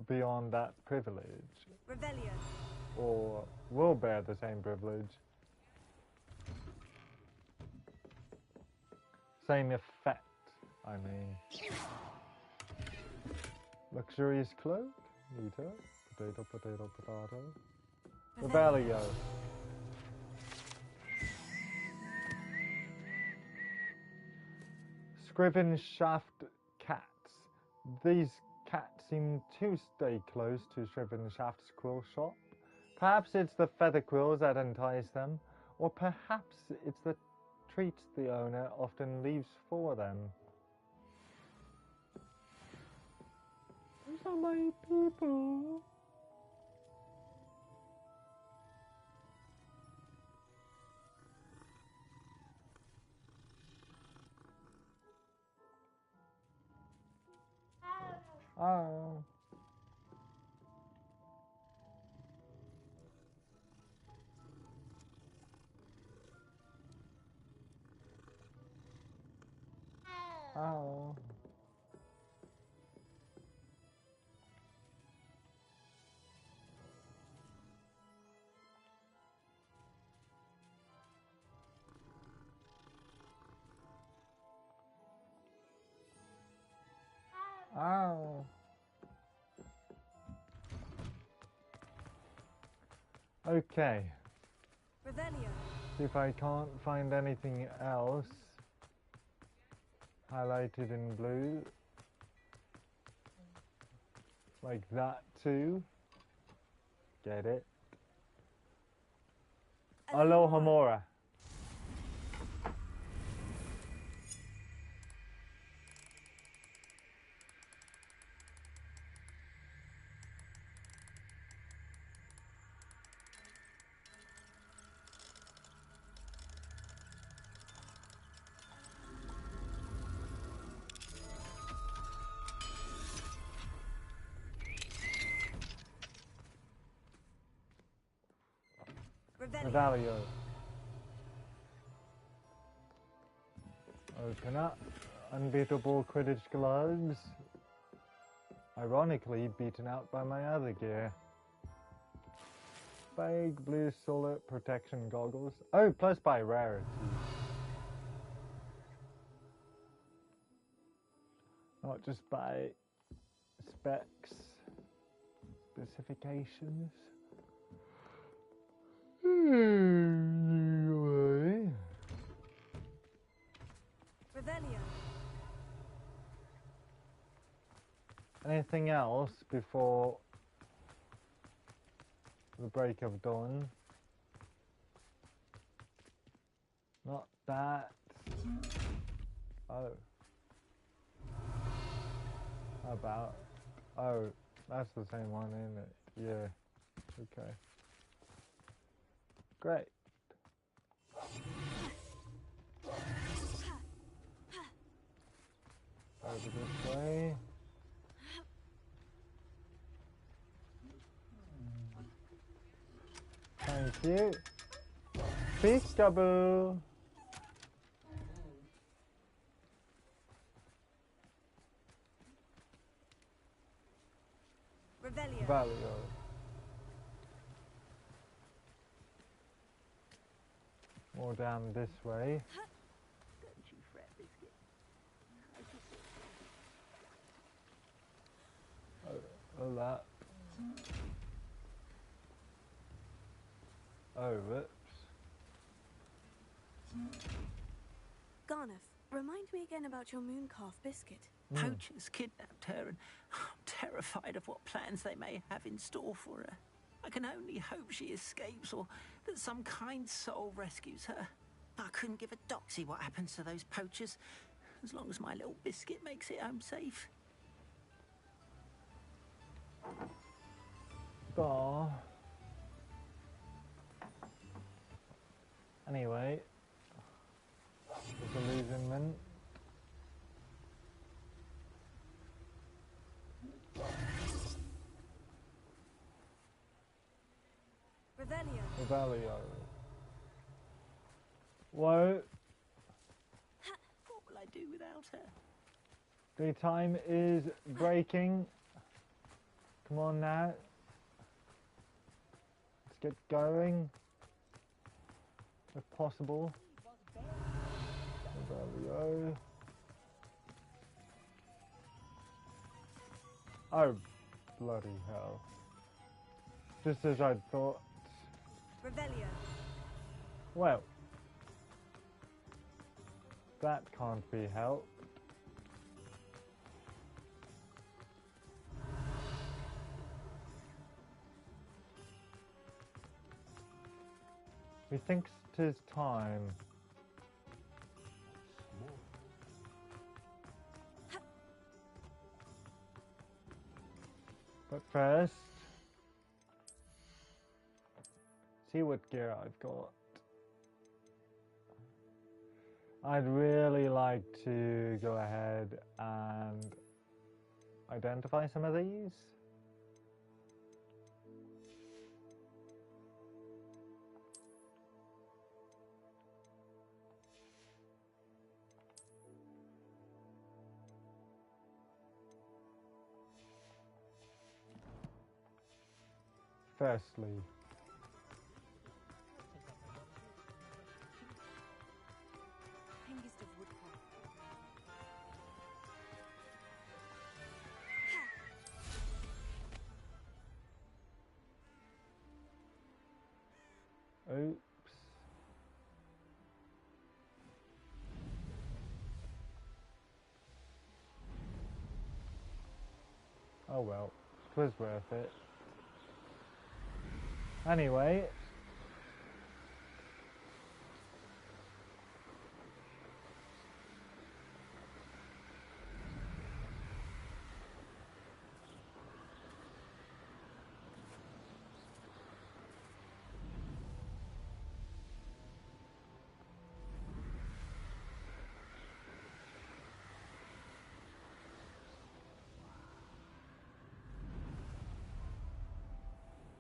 beyond that privilege. Revelio. Or will bear the same privilege. Same effect, I mean. Luxurious cloak, Nita, potato, potato, potato. Revelio. Scriven shaft cats. These cats seem to stay close to Scriven Shaft's quill shop. Perhaps it's the feather quills that entice them, or perhaps it's the treats the owner often leaves for them. These are my people. Oh. Oh. Oh. Okay. Revelio. See if I can't find anything else highlighted in blue. Like that too. Get it? Alohomora. Revelio. Open up. Unbeatable Quidditch gloves. Ironically beaten out by my other gear. Vague blue solar protection goggles. Oh, plus by rarity. Not just by specs. Specifications. Anyway. Revelio. Anything else before the break of dawn? Not that. Oh. How about? Oh, that's the same one, isn't it? Yeah. Okay. Great. Over this way. Thank you. Peekaboo. Revelio. More down this way. Don't you fret, Biscuit. Oh, that. Oh, whoops. Garneth, remind me again about your moon calf Biscuit. Poachers kidnapped her, and I'm terrified of what plans they may have in store for her. I can only hope she escapes, or that some kind soul rescues her. I couldn't give a doxy what happens to those poachers, as long as my little Biscuit makes it home safe. Oh. Anyway, disillusionment. Revelio. Whoa. What will I do without her? The time is breaking. Come on now. Let's get going. If possible. Revelio. Oh, bloody hell. Just as I thought. Revelio. Well, that can't be helped. Methinks 'tis time. But first, see what gear I've got. I'd really like to go ahead and identify some of these. Firstly, oops. Oh well, it was worth it. Anyway,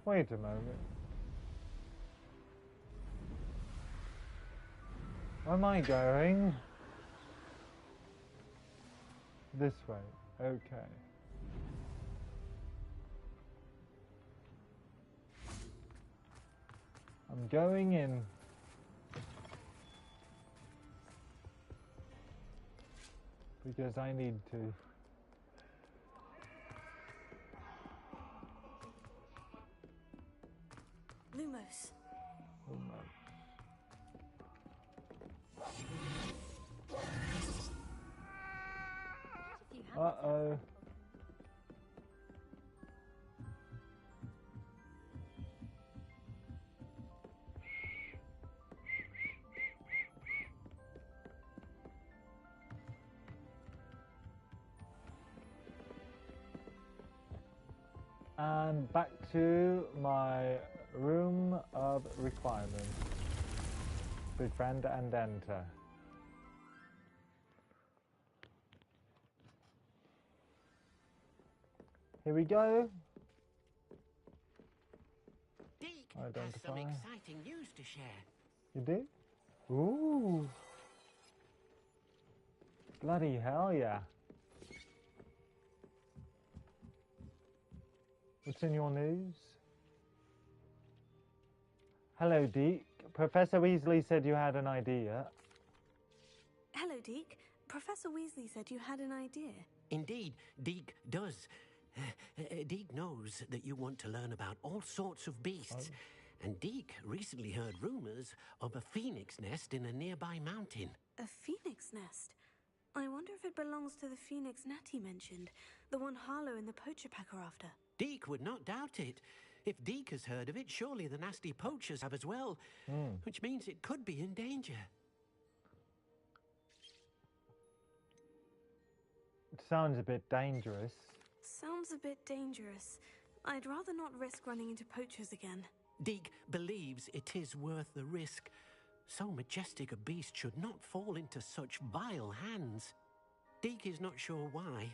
wait a moment. Where am I going? This way. Okay. I'm going in. Because I need to. Lumos. Uh-oh. And back to my room of requirement. Befriend and enter. Here we go. Deke has some exciting news to share. You do? Ooh. Bloody hell yeah. What's in your news? Hello, Deke. Professor Weasley said you had an idea. Hello, Deke. Professor Weasley said you had an idea. Indeed, Deke does. Deke knows that you want to learn about all sorts of beasts. And Deke recently heard rumors of a phoenix nest in a nearby mountain. A phoenix nest? I wonder if it belongs to the phoenix Natty mentioned, the one Harlow and the poacher pack are after. Deke would not doubt it. If Deke has heard of it, surely the nasty poachers have as well, which means it could be in danger. It sounds a bit dangerous. Sounds a bit dangerous. I'd rather not risk running into poachers again. Deke believes it is worth the risk. So majestic a beast should not fall into such vile hands. Deke is not sure why,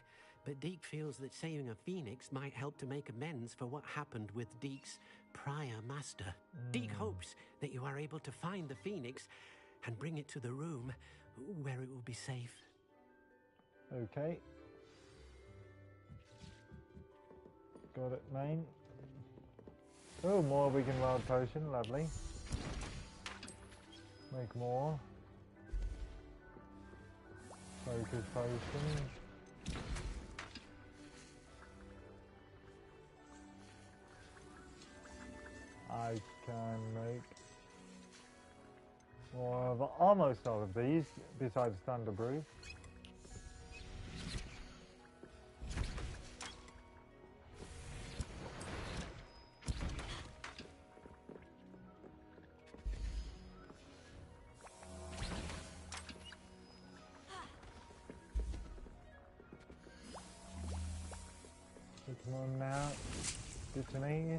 but Deke feels that saving a phoenix might help to make amends for what happened with Deke's prior master. Deke hopes that you are able to find the phoenix and bring it to the room where it will be safe. Okay. Got it, main. Oh, more Weaken Wild Potion, lovely. Make more. Focus Potion. I can make more of almost all of these, besides Thunder Brew. Come on now, good to me.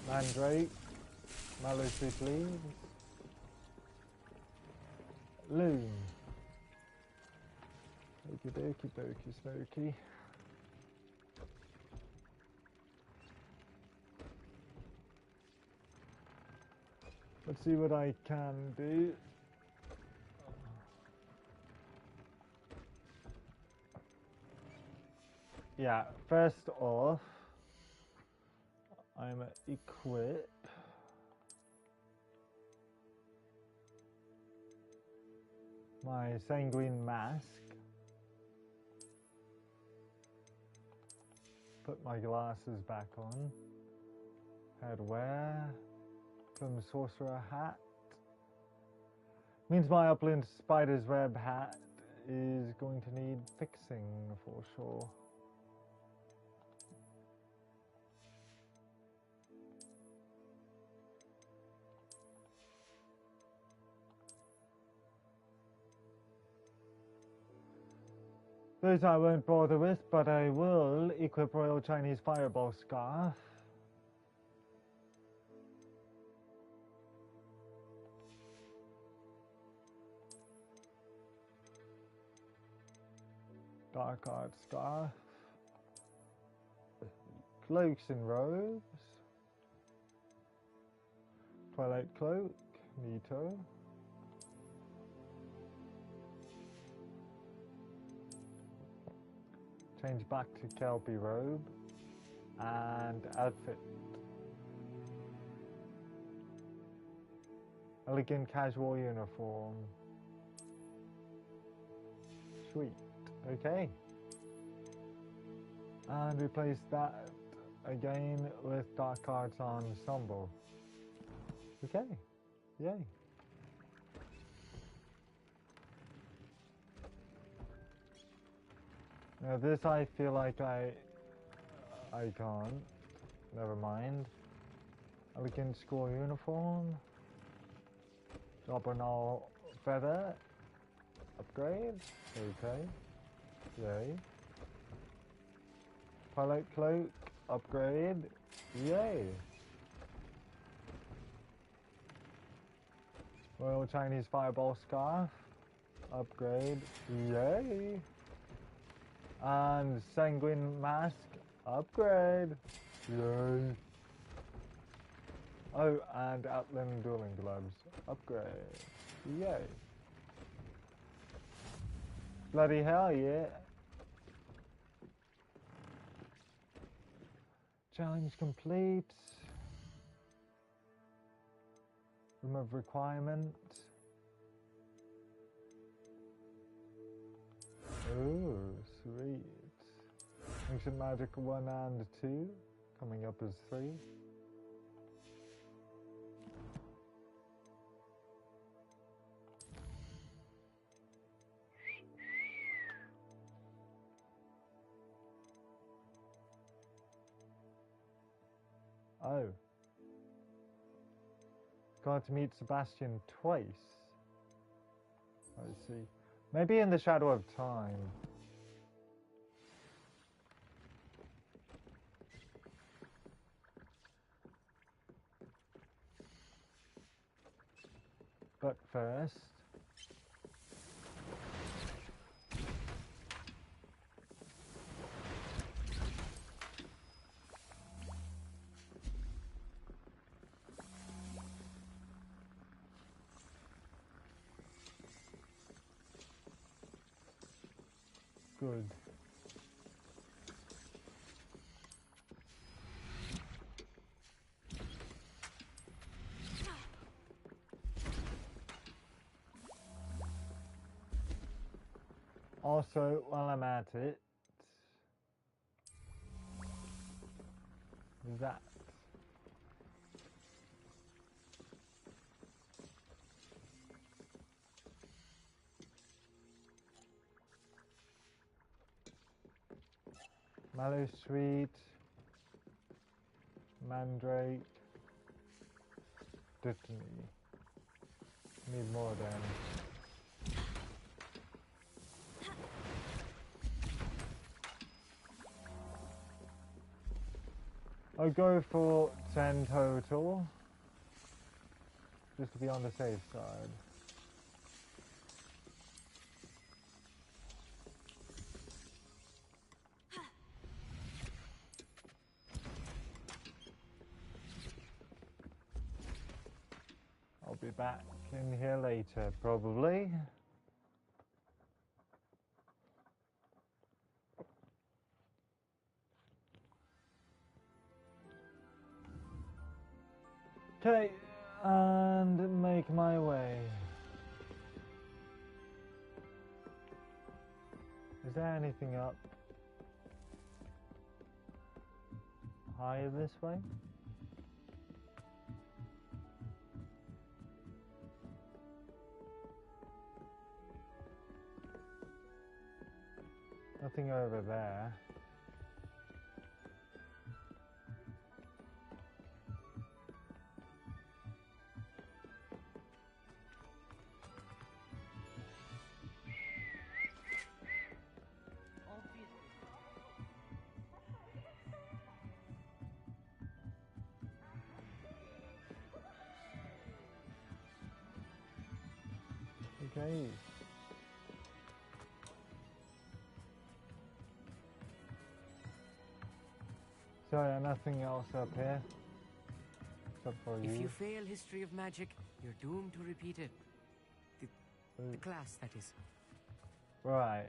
Mandrake, Mallow please. Loom. Okie dokie pokey smoky. Let's see what I can do. Yeah, first off, I'm gonna equip my sanguine mask. Put my glasses back on. Headwear. Plum sorcerer hat. Means my upland spider's web hat is going to need fixing for sure. Those I won't bother with, but I will equip Royal Chinese Fireball Scarf. Dark Art Scarf. Cloaks and Robes. Twilight Cloak. Neato. Change back to Kelpie Robe. And outfit. Elegant Casual Uniform. Sweet. Okay. And replace that again with Dark Arts Ensemble. Okay. Yay. Now this I feel like I can't. Never mind. Elegant School Uniform. Jobberknoll Feather. Upgrade. Okay. Yay. Twilight Cloak. Upgrade. Yay. Royal Chinese Fireball Scarf. Upgrade. Yay. And Sanguine Mask. Upgrade. Yay. Oh, and Outland Dueling Gloves. Upgrade. Yay. Bloody hell, yeah. Challenge complete. Remove requirement. Oh, sweet. Ancient Magic 1 and 2. Coming up as 3. Oh. Got to meet Sebastian twice. I see. Maybe in the Shadow of Time. But first... Good. Also, while I'm at it, that. Mallow Sweet, Mandrake, Dittany. Need more then. I'll go for 10 total, just to be on the safe side. I'll be back in here later, probably. Okay, and make my way. Is there anything up higher this way? Nothing over there. Okay. So nothing else up here, except for you. If you fail History of Magic, you're doomed to repeat it. The class, that is. Right.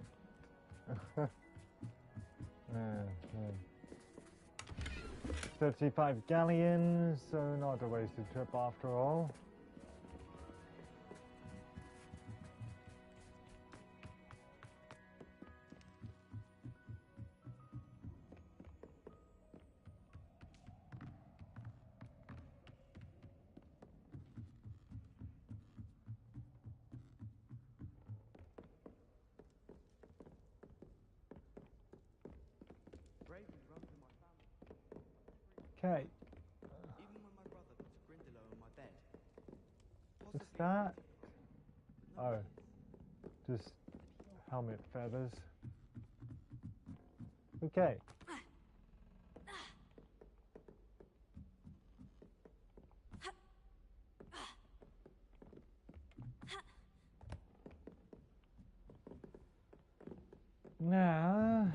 35 galleons, so not a wasted trip after all. Okay. Even when my brother puts Grindylow on my bed. What's that? Oh, just helmet feathers. Okay. Now,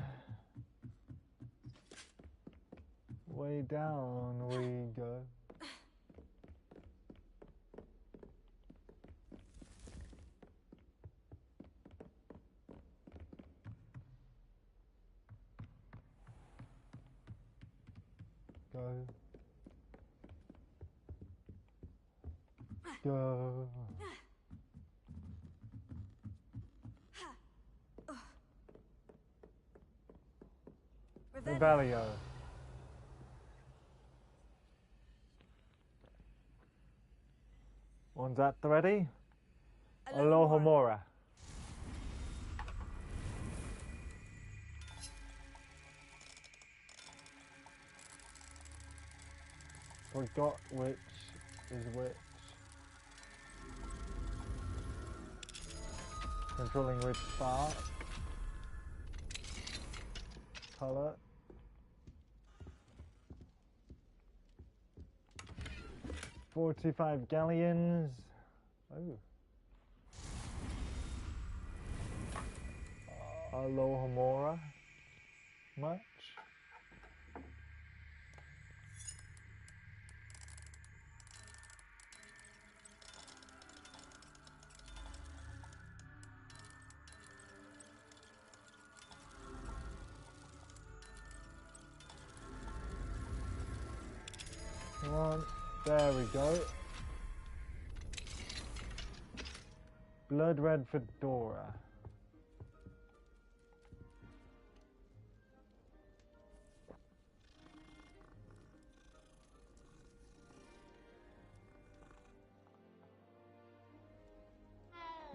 way down we go. Go. Go. Rebellio. One's at the ready. Alohomora. Forgot which is which. Controlling which spark. Color. $45 galleons. Oh. Alohomora. Much. Come on. There we go. Blood red fedora.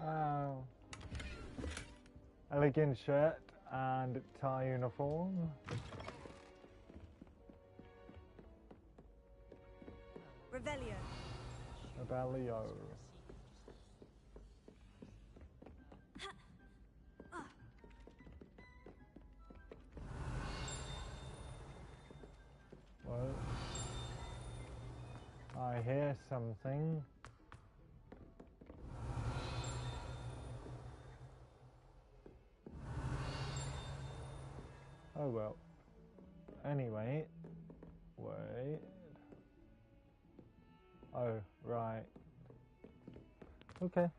Oh. Elegant shirt and tie uniform. Rebellio. Well, I hear something. Oh well. Anyway, wait. Oh, right. Okay.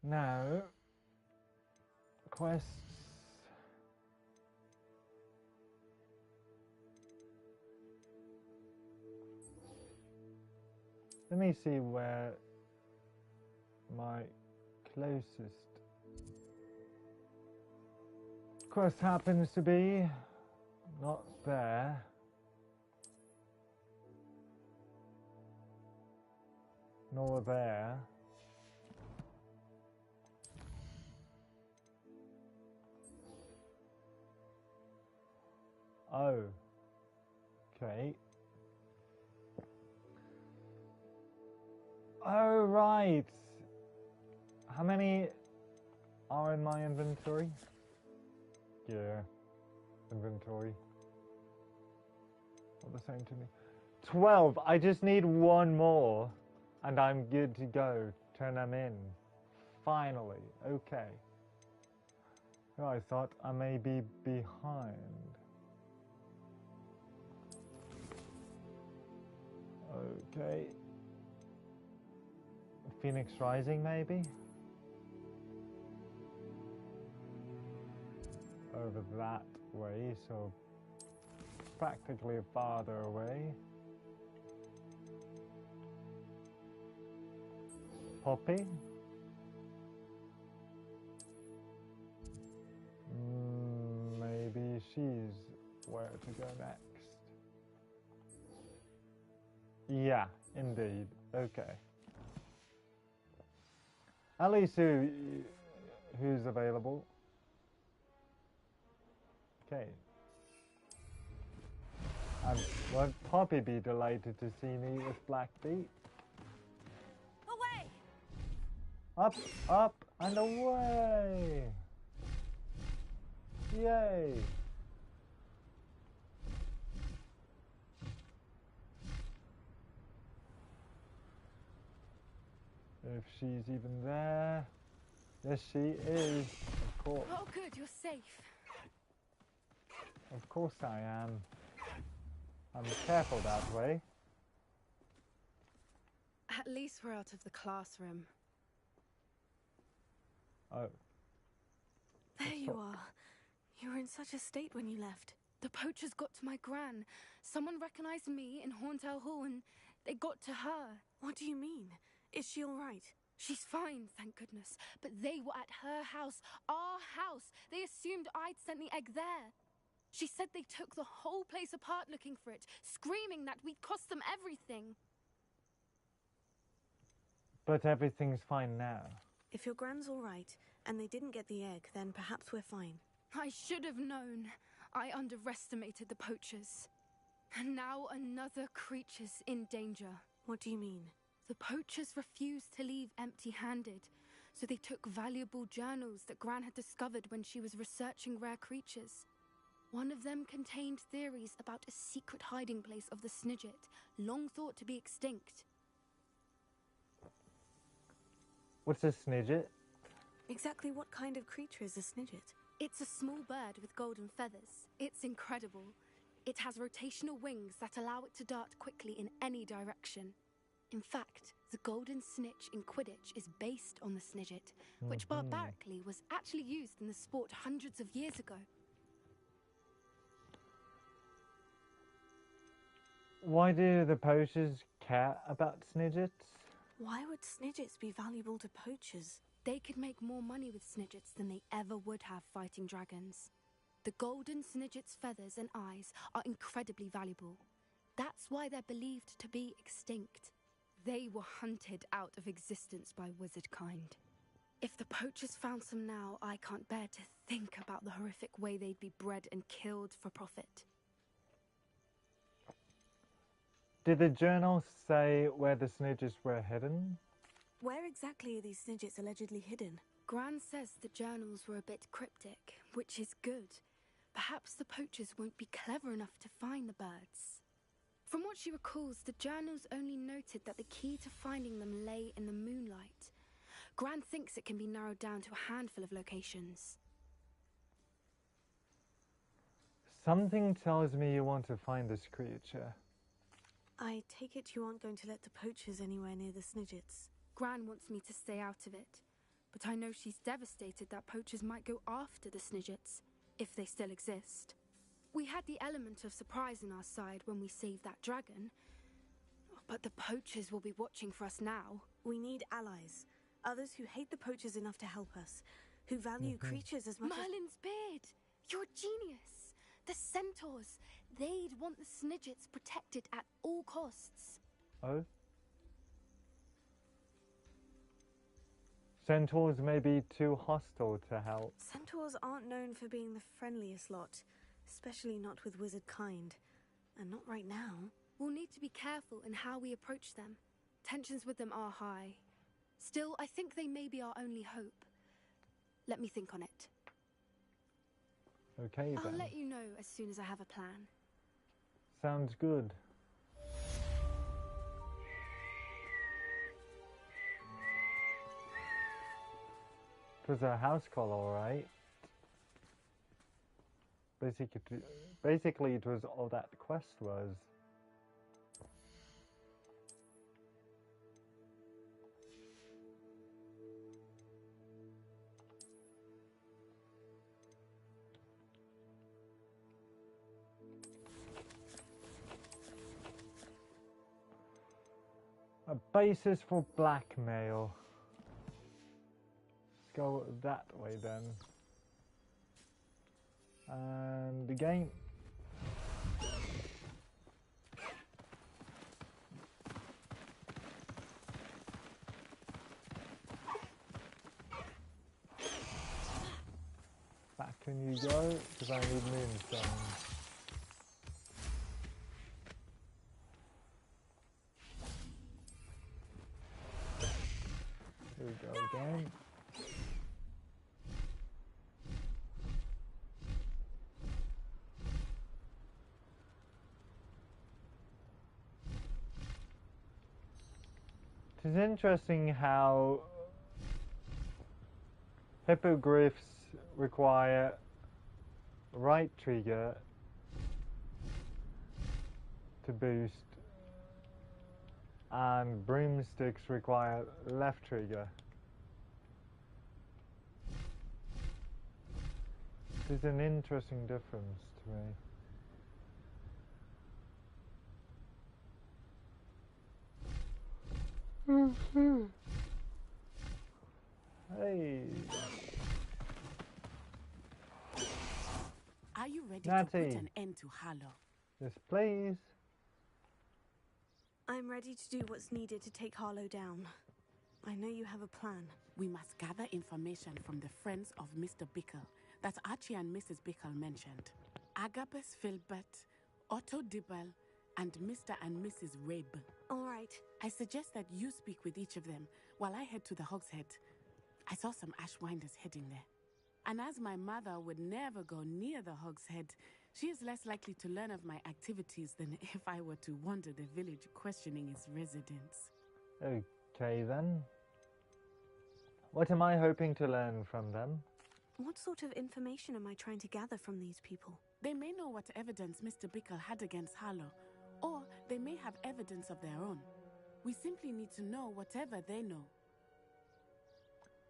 Now, quests. Let me see where my closest quest happens to be. Not there. Nor there. Oh. Okay. Oh, right. How many are in my inventory? Yeah. Inventory. All the same to me. 12. I just need one more. And I'm good to go. Turn them in. Finally. Okay. Oh, I thought I may be behind. Okay. Phoenix Rising, maybe? Over that way, so practically farther away. Poppy? Maybe she's where to go next. Yeah, indeed. Okay. At least who's available. Okay. And won't Poppy be delighted to see me with black feet? Away! Up, up, and away! Yay! If she's even there. Yes, she is. Of course. Oh, good, you're safe. Of course I am. I'm careful that way. At least we're out of the classroom. Oh. There you are. You were in such a state when you left. The poachers got to my gran. Someone recognized me in Horntail Hall and they got to her. What do you mean? Is she all right? She's fine, thank goodness. But they were at her house, our house. They assumed I'd sent the egg there. She said they took the whole place apart looking for it, screaming that we'd cost them everything. But everything's fine now. If your gran's all right, and they didn't get the egg, then perhaps we're fine. I should have known. I underestimated the poachers. And now another creature's in danger. What do you mean? The poachers refused to leave empty-handed, so they took valuable journals that Gran had discovered when she was researching rare creatures. One of them contained theories about a secret hiding place of the Snidget, long thought to be extinct. What's a Snidget? Exactly what kind of creature is a Snidget? It's a small bird with golden feathers. It's incredible. It has rotational wings that allow it to dart quickly in any direction. In fact, the golden snitch in Quidditch is based on the Snidget, which barbarically was actually used in the sport hundreds of years ago. Why do the poachers care about Snidgets? Why would Snidgets be valuable to poachers? They could make more money with Snidgets than they ever would have fighting dragons. The golden Snidget's feathers and eyes are incredibly valuable. That's why they're believed to be extinct. They were hunted out of existence by wizard kind. If the poachers found some now, I can't bear to think about the horrific way they'd be bred and killed for profit. Did the journal say where the Snidgets were hidden? Where exactly are these Snidgets allegedly hidden? Gran says the journals were a bit cryptic, which is good. Perhaps the poachers won't be clever enough to find the birds. From what she recalls, the journals only noted that the key to finding them lay in the moonlight. Gran thinks it can be narrowed down to a handful of locations. Something tells me you want to find this creature. I take it you aren't going to let the poachers anywhere near the Snidgets. Gran wants me to stay out of it, but I know she's devastated that poachers might go after the Snidgets, if they still exist. We had the element of surprise on our side when we saved that dragon, but the poachers will be watching for us now. We need allies, others who hate the poachers enough to help us, who value creatures as much Merlin's beard! You're a genius! The centaurs! They'd want the Snidgets protected at all costs. Oh? Centaurs may be too hostile to help. Centaurs aren't known for being the friendliest lot, especially not with wizard kind. And not right now. We'll need to be careful in how we approach them. Tensions with them are high. Still, I think they may be our only hope. Let me think on it. Okay, then. I'll let you know as soon as I have a plan. Sounds good. It was a house call, alright. Basically, it was all that quest was. A basis for blackmail. Let's go that way then. And the game. Back can you go? Because I need moonstone. Here we go again. It's interesting how hippogriffs require right trigger to boost and broomsticks require left trigger. This is an interesting difference to me. Hey. Are you ready Natty. to put an end to Harlow? Yes, please. I'm ready to do what's needed to take Harlow down. I know you have a plan. We must gather information from the friends of Mr. Bickle that Archie and Mrs. Bickle mentioned. Agabus Filbert, Otto Dibble, and Mr. and Mrs. Rabe. All right. I suggest that you speak with each of them while I head to the Hogshead. I saw some Ashwinders heading there. And as my mother would never go near the Hogshead, she is less likely to learn of my activities than if I were to wander the village questioning its residents. Okay then. What am I hoping to learn from them? What sort of information am I trying to gather from these people? They may know what evidence Mr. Bickle had against Harlow, or they may have evidence of their own. We simply need to know whatever they know.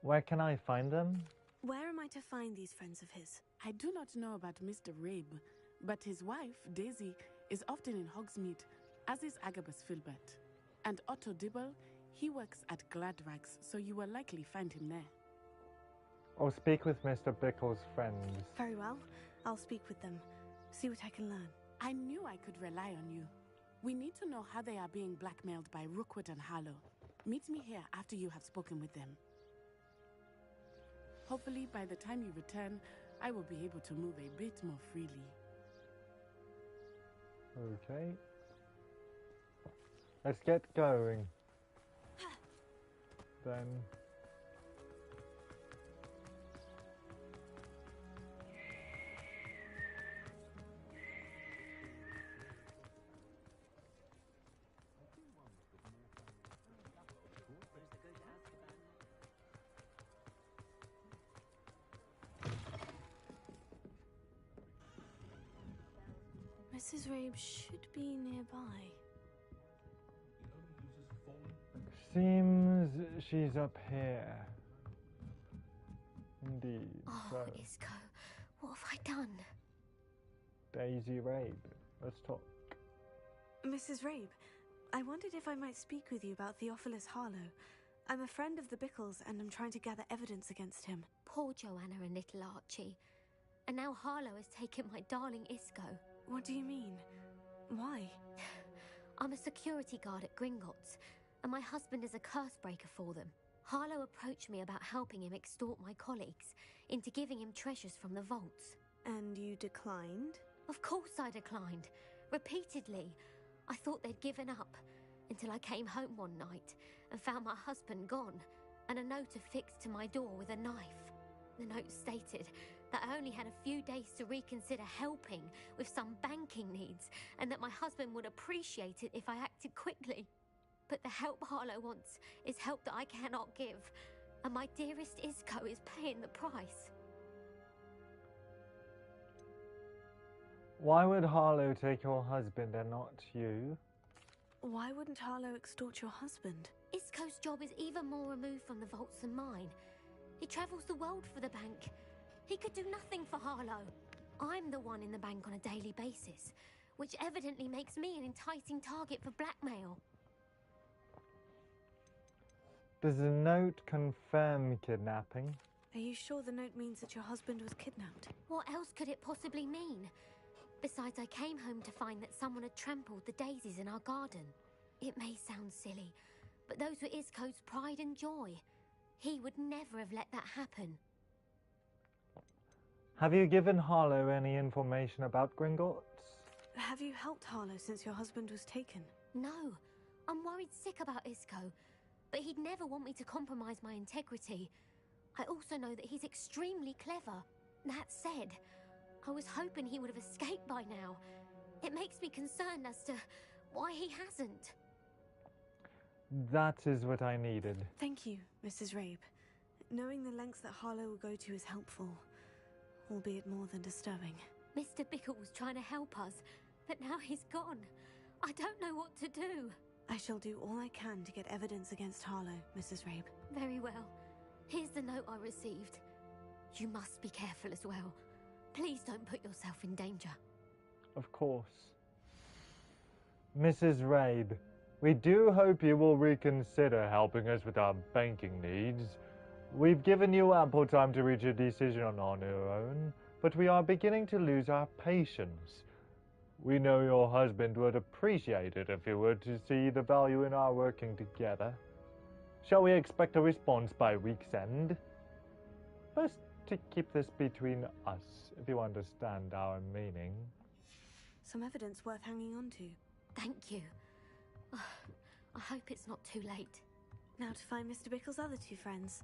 Where can I find them? Where am I to find these friends of his? I do not know about Mr. Rabe, but his wife, Daisy, is often in Hogsmeade, as is Agabus Filbert. And Otto Dibble, he works at Gladrags, so you will likely find him there. I'll speak with Mr. Bickle's friends. Very well. I'll speak with them. See what I can learn. I knew I could rely on you. We need to know how they are being blackmailed by Rookwood and Harlow. Meet me here after you have spoken with them. Hopefully, by the time you return, I will be able to move a bit more freely. Okay. Let's get going. Then... Mrs. Rabe should be nearby. Seems she's up here. Indeed. Oh, so, Isco, what have I done? Daisy Rabe, let's talk. Mrs. Rabe, I wondered if I might speak with you about Theophilus Harlow. I'm a friend of the Bickles and I'm trying to gather evidence against him. Poor Joanna and little Archie. And now Harlow has taken my darling Isco. What do you mean? Why? I'm a security guard at Gringotts, and my husband is a curse breaker for them. Harlow approached me about helping him extort my colleagues into giving him treasures from the vaults. And you declined? Of course I declined. Repeatedly. I thought they'd given up, until I came home one night and found my husband gone, and a note affixed to my door with a knife. The note stated that I only had a few days to reconsider helping with some banking needs, and that my husband would appreciate it if I acted quickly. But the help Harlow wants is help that I cannot give, and my dearest Isco is paying the price. Why would Harlow take your husband and not you? Why wouldn't Harlow extort your husband? Isco's job is even more removed from the vaults than mine. He travels the world for the bank. He could do nothing for Harlow. I'm the one in the bank on a daily basis, which evidently makes me an enticing target for blackmail. Does the note confirm kidnapping? Are you sure the note means that your husband was kidnapped? What else could it possibly mean? Besides, I came home to find that someone had trampled the daisies in our garden. It may sound silly, but those were Isco's pride and joy. He would never have let that happen. Have you given Harlow any information about Gringotts? Have you helped Harlow since your husband was taken? No. I'm worried sick about Isco, but he'd never want me to compromise my integrity. I also know that he's extremely clever. That said, I was hoping he would have escaped by now. It makes me concerned as to why he hasn't. That is what I needed. Thank you, Mrs. Rabe. Knowing the lengths that Harlow will go to is helpful, albeit more than disturbing. Mr. Bickle was trying to help us, but now he's gone. I don't know what to do. I shall do all I can to get evidence against Harlow, Mrs. Rabe. Very well. Here's the note I received. You must be careful as well. Please don't put yourself in danger. Of course. Mrs. Rabe, we do hope you will reconsider helping us with our banking needs. We've given you ample time to reach a decision on your own, but we are beginning to lose our patience. We know your husband would appreciate it if he were to see the value in our working together. Shall we expect a response by week's end? Best to keep this between us, if you understand our meaning. Some evidence worth hanging on to. Thank you. I hope it's not too late. Now to find Mr. Bickle's other two friends.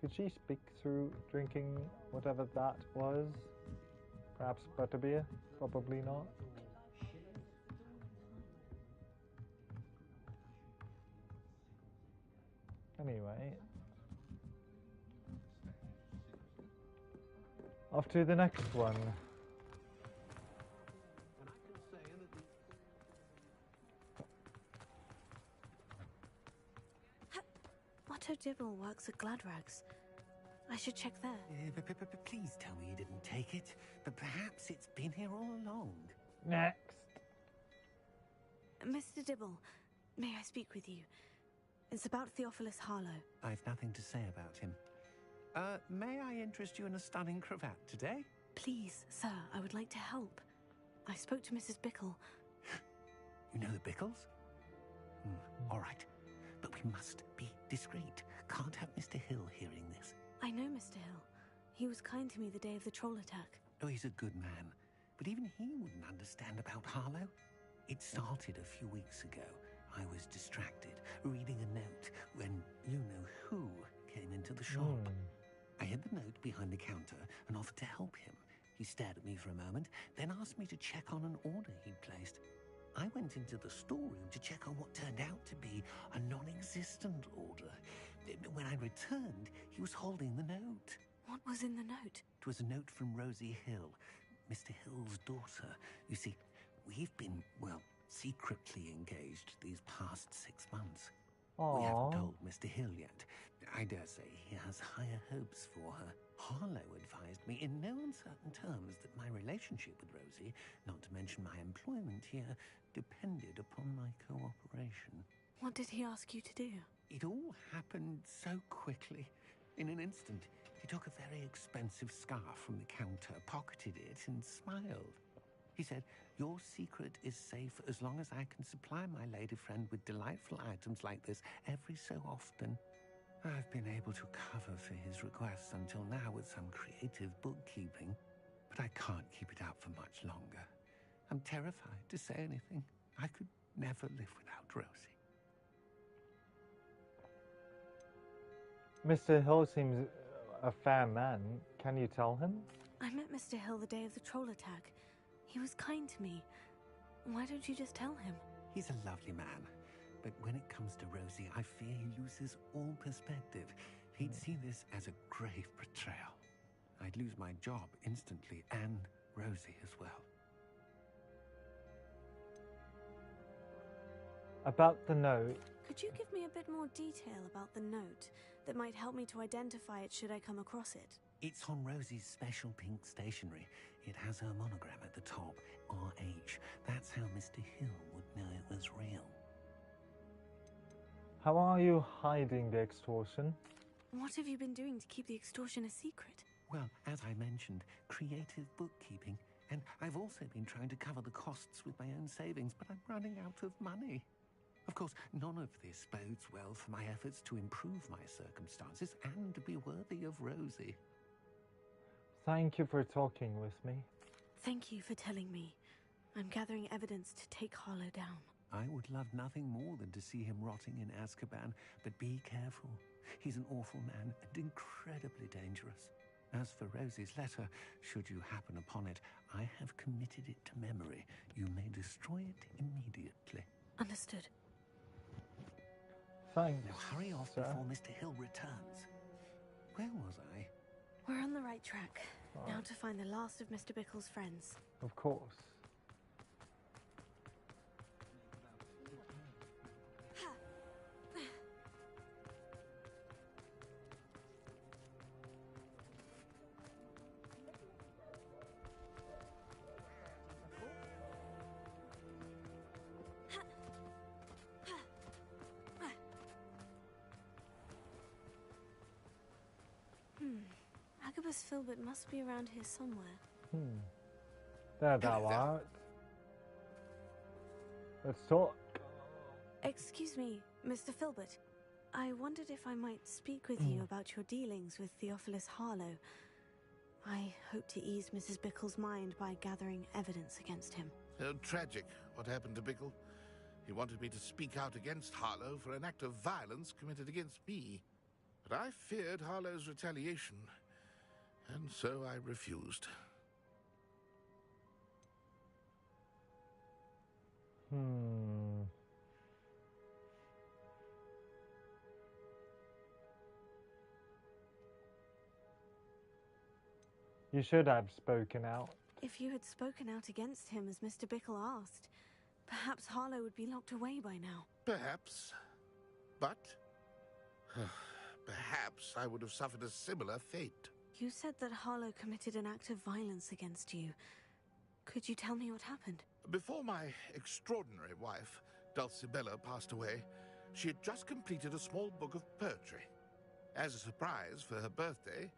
Could she speak through drinking whatever that was? Perhaps butterbeer? Probably not. Anyway. Off to the next one. Otto Dibble works at Gladrags. I should check there. Please tell me you didn't take it. But perhaps it's been here all along. Next. Mr. Dibble, may I speak with you? It's about Theophilus Harlow. I've nothing to say about him. May I interest you in a stunning cravat today? Please, sir, I would like to help. I spoke to Mrs. Bickle. You know the Bickles? All right. But we must be discreet. Can't have Mr. Hill hearing this. I know Mr. Hill. He was kind to me the day of the troll attack. Oh, he's a good man. But even he wouldn't understand about Harlow. It started a few weeks ago. I was distracted, reading a note, when you-know-who came into the shop. I hid the note behind the counter and offered to help him. He stared at me for a moment, then asked me to check on an order he'd placed. I went into the storeroom to check on what turned out to be a non-existent order. When I returned, he was holding the note. What was in the note? It was a note from Rosie Hill, Mr. Hill's daughter. You see, we've been, well, secretly engaged these past 6 months. Aww. We haven't told Mr. Hill yet. I dare say he has higher hopes for her. Harlow advised me in no uncertain terms that my relationship with Rosie, not to mention my employment here, depended upon my cooperation. What did he ask you to do? It all happened so quickly. In an instant, he took a very expensive scarf from the counter, pocketed it, and smiled. He said, "Your secret is safe as long as I can supply my lady friend with delightful items like this every so often." I've been able to cover for his requests until now with some creative bookkeeping, but I can't keep it up for much longer. I'm terrified to say anything. I could never live without Rosie. Mr. Hill seems a fair man. Can you tell him? I met Mr. Hill the day of the troll attack. He was kind to me. Why don't you just tell him? He's a lovely man. But when it comes to Rosie, I fear he loses all perspective. He'd see this as a grave betrayal. I'd lose my job instantly, and Rosie as well. About the note. Could you give me a bit more detail about the note that might help me to identify it should I come across it? It's on Rosie's special pink stationery. It has her monogram at the top, RH. That's how Mr. Hill would know it was real. How are you hiding the extortion? What have you been doing to keep the extortion a secret? Well, as I mentioned, creative bookkeeping. And I've also been trying to cover the costs with my own savings, but I'm running out of money. Of course, none of this bodes well for my efforts to improve my circumstances and to be worthy of Rosie. Thank you for talking with me. Thank you for telling me. I'm gathering evidence to take Harlow down. I would love nothing more than to see him rotting in Azkaban, but be careful. He's an awful man and incredibly dangerous. As for Rosie's letter, should you happen upon it, I have committed it to memory. You may destroy it immediately. Understood. Thanks. Now hurry off before Mr. Hill returns. Where was I? We're on the right track. Now to find the last of Mr. Bickle's friends. Of course. Albus Filbert must be around here somewhere. There thou art. Let's talk. Excuse me, Mr. Filbert. I wondered if I might speak with you about your dealings with Theophilus Harlow. I hope to ease Mrs. Bickle's mind by gathering evidence against him. So tragic, what happened to Bickle. He wanted me to speak out against Harlow for an act of violence committed against me. But I feared Harlow's retaliation, and so I refused. You should have spoken out. If you had spoken out against him as Mr. Bickle asked, perhaps Harlow would be locked away by now. Perhaps. But perhaps I would have suffered a similar fate. You said that Harlow committed an act of violence against you. Could you tell me what happened? Before my extraordinary wife, Dulcibella, passed away, she had just completed a small book of poetry. As a surprise for her birthday,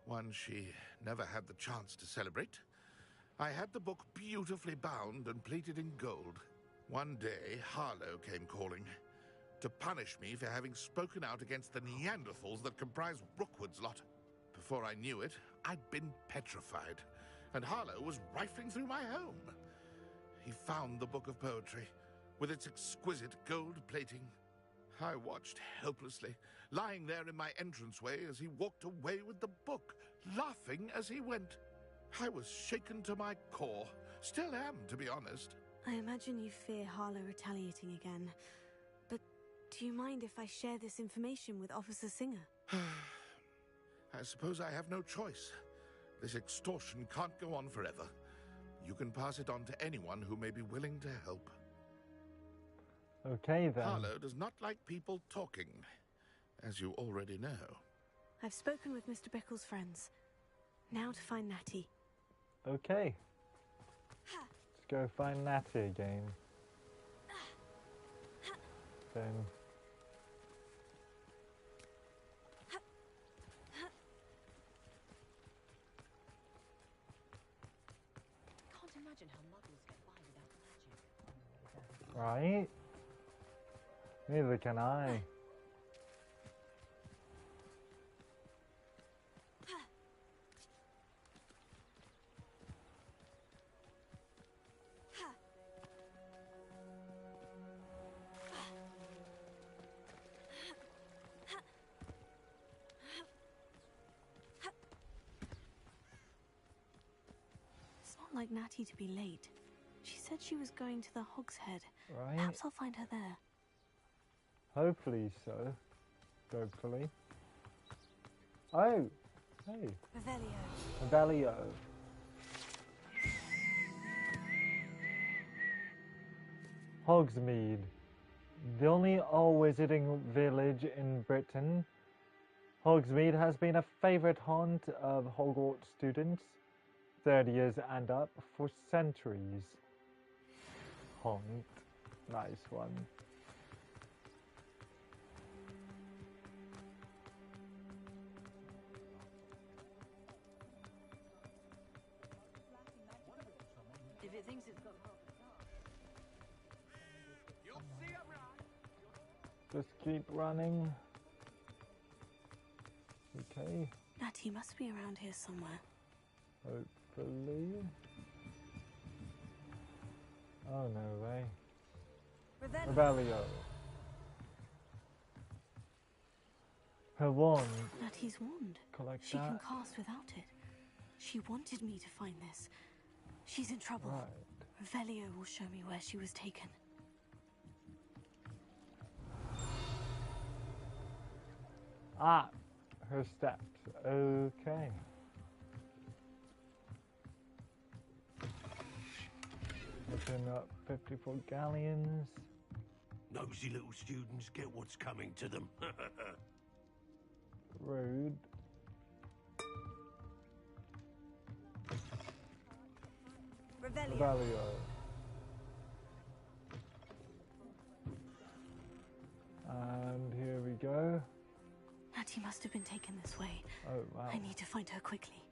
one she never had the chance to celebrate, I had the book beautifully bound and plated in gold. One day, Harlow came calling to punish me for having spoken out against the Neanderthals that comprise Rookwood's lot. Before I knew it, I'd been petrified, and Harlow was rifling through my home. He found the book of poetry, with its exquisite gold plating. I watched helplessly, lying there in my entranceway as he walked away with the book, laughing as he went. I was shaken to my core. Still am, to be honest. I imagine you fear Harlow retaliating again. But do you mind if I share this information with Officer Singer? I suppose I have no choice. This extortion can't go on forever. You can pass it on to anyone who may be willing to help. Okay, then. Harlow does not like people talking, as you already know. I've spoken with Mr. Bickle's friends. Now to find Natty. Okay. Let's go find Natty again. Then... Can't imagine how muggles get by without magic. Right? Neither can I. It's not like Natty to be late. She said she was going to the Hog's Head. Right. Perhaps I'll find her there. Hopefully so. Hopefully. Oh! Hey. Revelio. Revelio. Hogsmeade. The only all-wizarding village in Britain, Hogsmeade has been a favourite haunt of Hogwarts students, 30 years and up, for centuries. Haunt. Nice one. If it thinks it's got Just keep running. Okay. Natty must be around here somewhere. Hopefully. Oh, no way. Revelio. Her wand. Natty's wand. Collect she that. can cast without it. She wanted me to find this. She's in trouble. Right. Revelio will show me where she was taken. Ah, her steps. Okay. Open up 54 galleons. Nosy little students get what's coming to them. Rude. Revelio. And here we go. Natty must have been taken this way. Oh, wow. I need to find her quickly.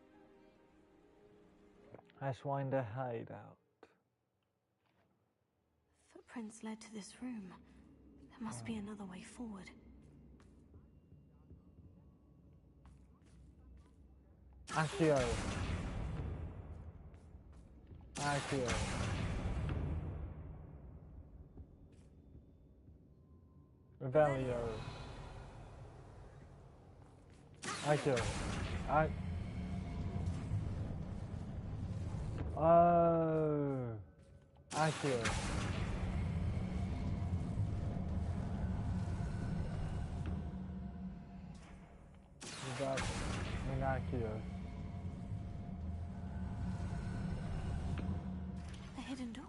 Ashwinder hideout. Footprints led to this room. There must be another way forward. Accio. Accio. Revelio. Accio. Oh. Accio. We got Accio. The hidden door.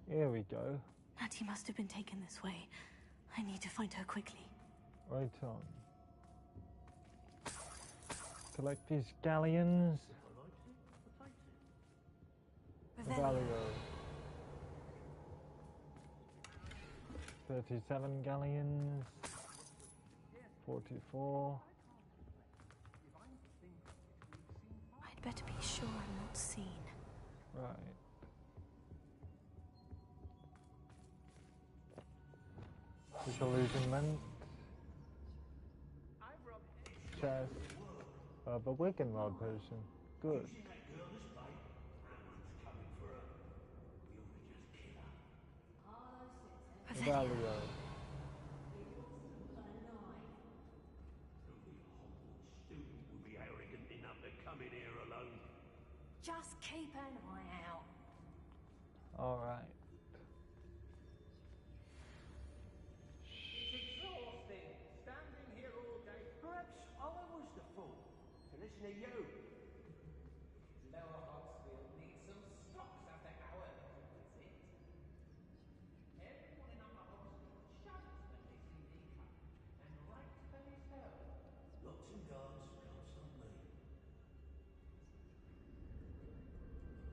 Here we go. Natty must have been taken this way. I need to find her quickly. Right on. Collect these galleons. Revelio. 37 galleons. 44. I'd better be sure I'm not seen. Right. Disillusionment. Chest of a Wiccan rod potion. Good. Revelio. Just keep an eye out. Alright. It's exhausting, standing here all day. Perhaps I was the fool to listen to you. Lower Hogsfield needs some stocks after our little visit. Everyone in Upper Hogsfield shudders when they see thee come, and rightfully so. Locks and guards can't stop me.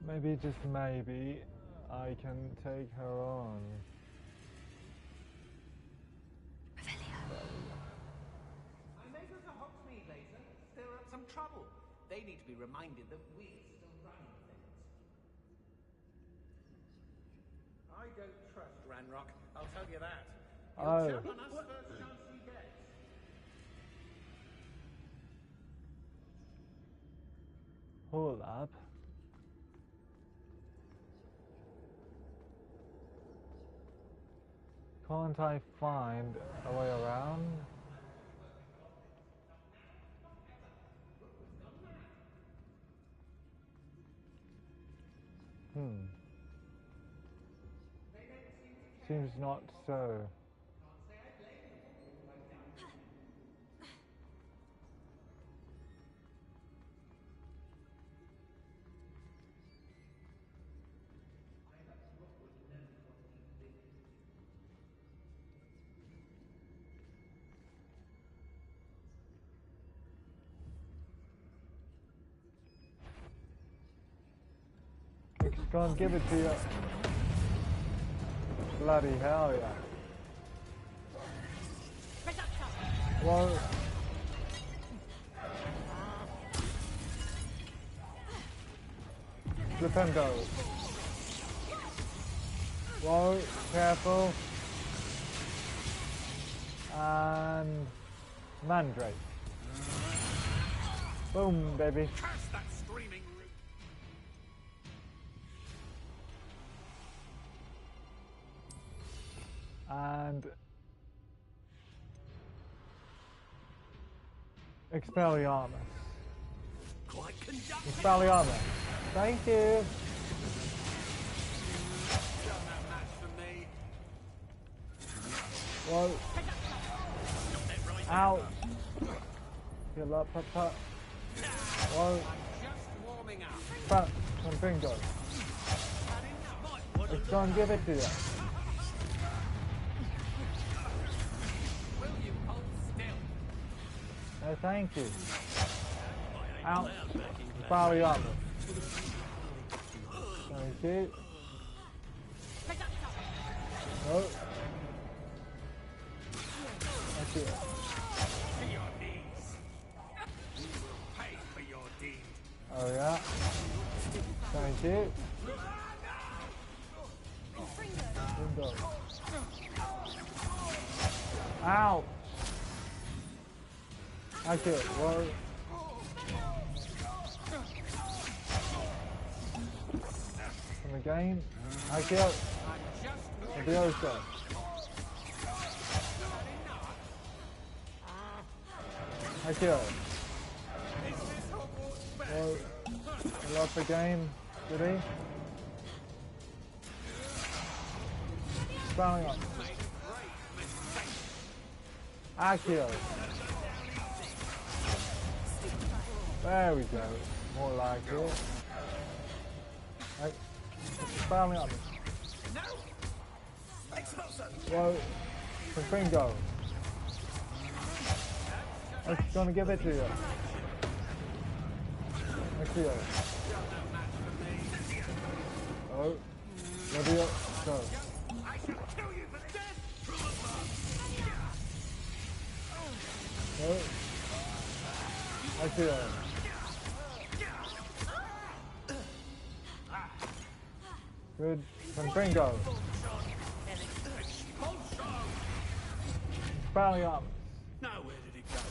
Maybe, just maybe, I can take her on. I may go to Hogsmeade later, stir up some trouble. They need to be reminded that we're still running things. I don't trust Ranrock, I'll tell you that. He'll jump on us first chance he gets. Hold up. Can't I find a way around? Seems not so. Can't give it to you. Bloody hell, yeah. Whoa. Flipendo. Whoa, careful. And Mandrake. Boom, baby. Curse that streaming root. And Expelliarmus. Expelliarmus. Thank you. Whoa. Ow. Heal up, papa. Whoa. Fuck. Some bingo. Let's go and give it to you. No, thank you. Out. Power up. Thank you. Oh. That's it. Oh yeah. Thank you. Window. Ow! I killed. Whoa. From again. I killed. The Isco. I killed. Whoa. I lost the game. Did he? Spelling up. I killed. There we go. More like it. Right. Spelling up. Whoa. The bingo. I'm gonna give it to you. I kill. Oh. Love you. Go. Oh. I kill. Good. Confringo. Spelliarmus. Now where did it go?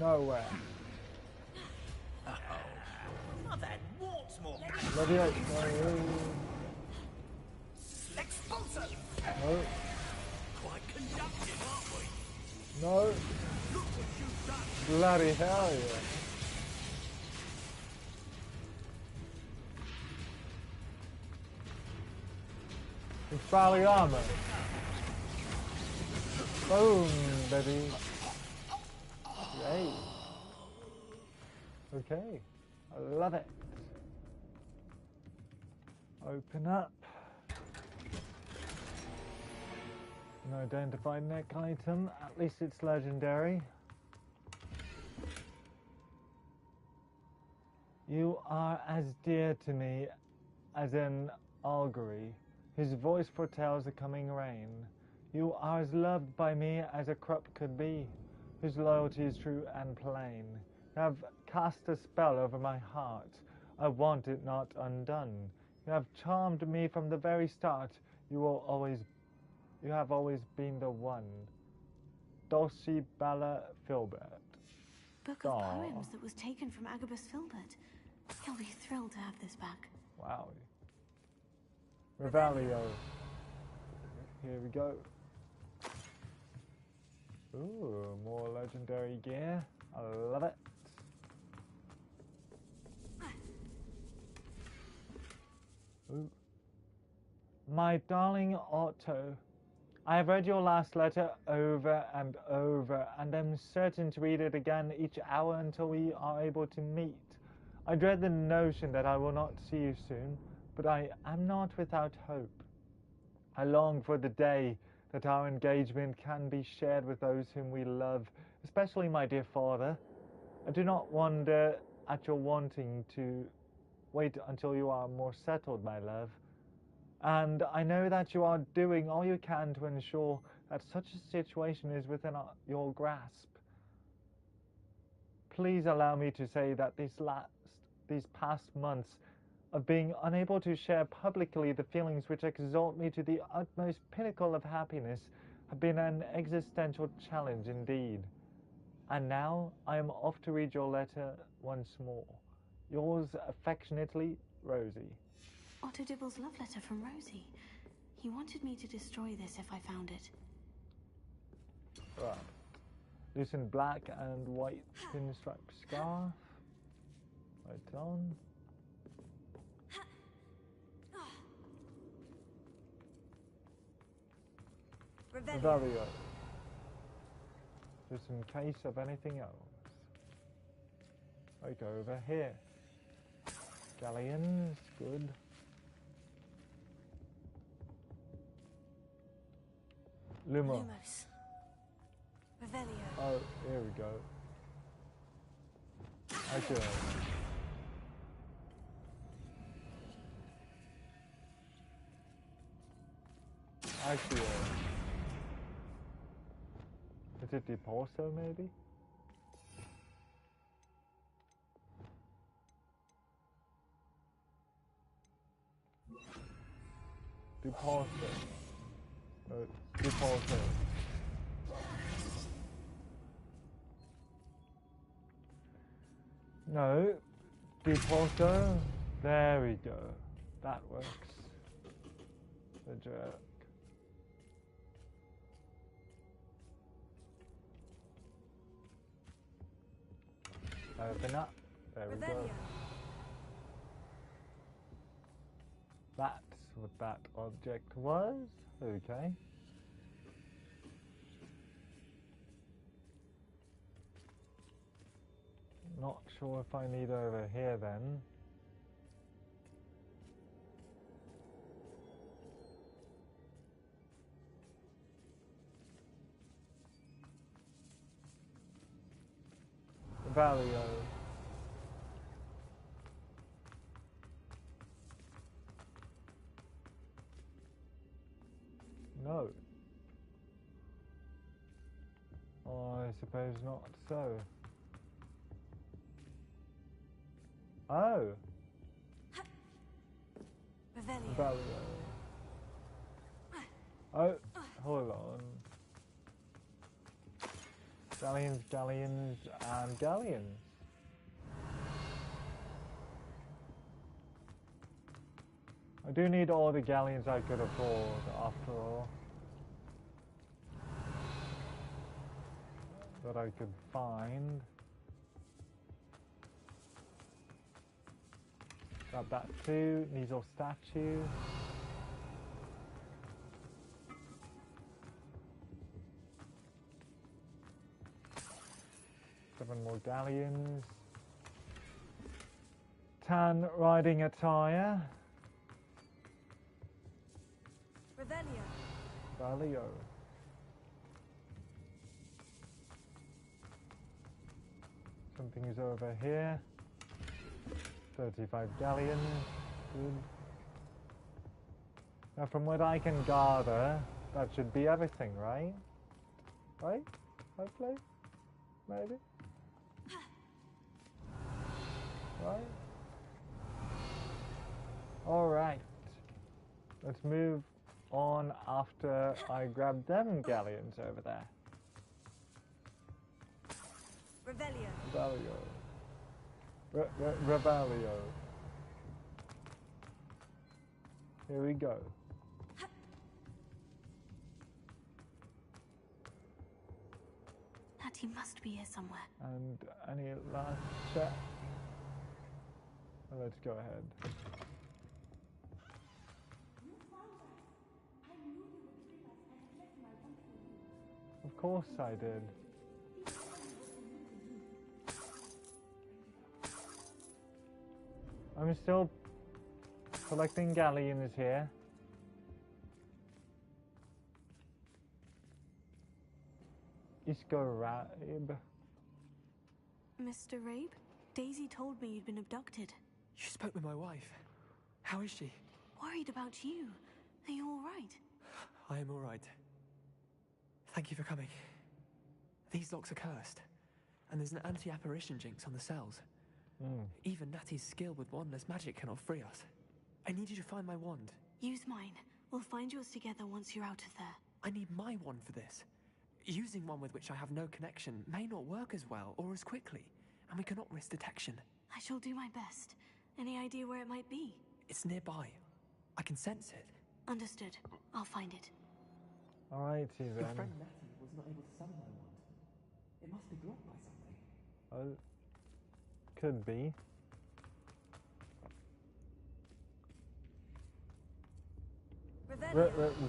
Nowhere. I've had warts more. Love you. Expulsor! No. Quite conductive, aren't we? No. Look what you've done. Bloody hell yeah. Expelliarmus. Boom, baby. Yay. Okay. I love it. Open up. An identified neck item. At least it's legendary. You are as dear to me as an augury, whose voice foretells the coming rain. You are as loved by me as a crop could be, whose loyalty is true and plain. You have cast a spell over my heart. I want it not undone. You have charmed me from the very start. You have always been the one. Dulcie Bella Filbert. Book of poems that was taken from Agabus Filbert. He'll be thrilled to have this back. Wow. Revelio. Here we go. Ooh, more legendary gear. I love it. Ooh. My darling Otto, I have read your last letter over and over, and am certain to read it again each hour until we are able to meet. I dread the notion that I will not see you soon, but I am not without hope. I long for the day that our engagement can be shared with those whom we love, especially my dear father. I do not wonder at your wanting to wait until you are more settled, my love. And I know that you are doing all you can to ensure that such a situation is within your grasp. Please allow me to say that these past months of being unable to share publicly the feelings which exalt me to the utmost pinnacle of happiness have been an existential challenge indeed. And now I am off to read your letter once more. Yours affectionately, Rosie. Otto Dibble's love letter from Rosie. He wanted me to destroy this if I found it. Right. Loosen black and white pinstripe scarf. Right on. Revelio. Just in case of anything else. I go over here. Galleons, good. Lumos. Revelio. Oh, here we go. Okay. Actually, is it the Porso maybe? Deposit. No, deposit. No, deposit. There we go. That works. The jerk. Open up. There we go. That's what that object was. Okay. Not sure if I need over here then. Valio. No. I suppose not so. Oh. Valio. Oh, hold on. Galleons, galleons, and galleons. I do need all the galleons I could afford, after all. That I could find. Grab that too. Neasel statue. Seven more galleons. Tan riding attire. Valio. Something is over here. 35 galleons. Good. Now from what I can gather, that should be everything, right? Right? Hopefully? Maybe? Right? Alright. Let's move on after I grab them galleons over there. Revelio. Revelio. Here we go. Natty must be here somewhere. And any last check? Let's go ahead. Of course I did. I'm still collecting galleons here. Isco Rabe. Mr. Rabe? Daisy told me you'd been abducted. You spoke with my wife. How is she? Worried about you. Are you all right? I am all right. Thank you for coming. These locks are cursed, and there's an anti-apparition jinx on the cells. Even Natty's skill with wandless magic cannot free us. I need you to find my wand. Use mine. We'll find yours together once you're out of there. I need my wand for this. Using one with which I have no connection may not work as well or as quickly, and we cannot risk detection. I shall do my best. Any idea where it might be? It's nearby. I can sense it. Understood. I'll find it. Alrighty then. Your friend Natty was not able to summon my wand. It must be blocked by something. Oh, could be.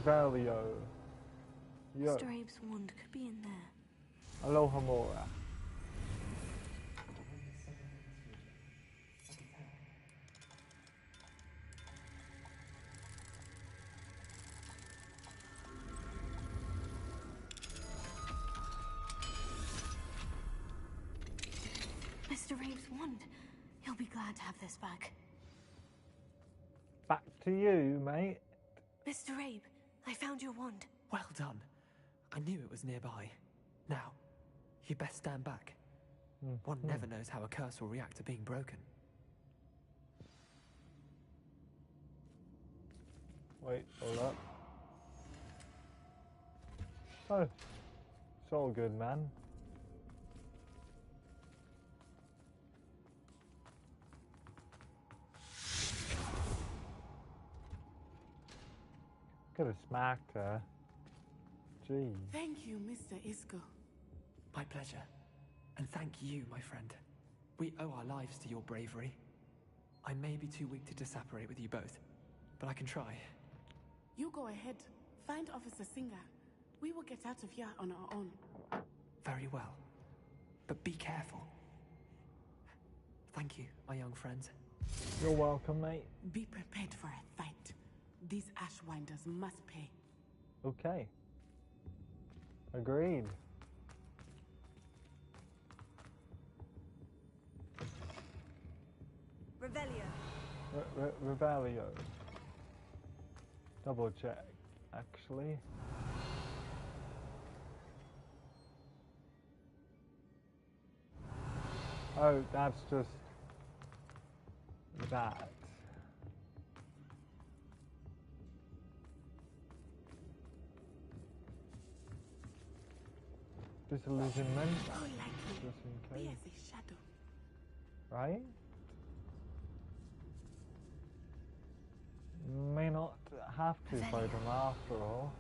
Valio. Yo. Mr. Abe's wand could be in there. Aloha Mora. Mr. Rabe's wand. He'll be glad to have this back. Back to you, mate. Mr. Rabe, I found your wand. Well done. I knew it was nearby. Now, you best stand back. One never knows how a curse will react to being broken. Wait, hold up. Oh, it's all good, man. Could have smacked her. Gee. Thank you, Mr. Isco. My pleasure. And thank you, my friend. We owe our lives to your bravery. I may be too weak to disapparate with you both, but I can try. You go ahead. Find Officer Singer. We will get out of here on our own. Very well. But be careful. Thank you, my young friend. You're welcome, mate. Be prepared for a fight. These Ashwinders must pay. Okay. Agreed. Revelio. Revelio. Double check, actually. Oh, that's just that. Disillusionment. Just in case. Be as a shadow. Right? May not have to fight him after all.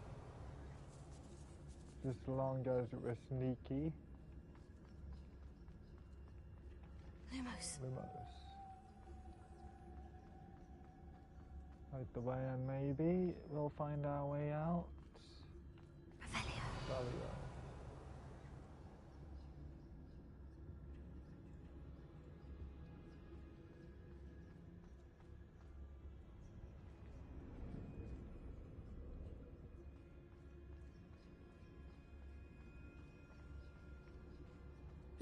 Just as long as we're sneaky. Lumos. Right the way, and maybe we'll find our way out. Revelio.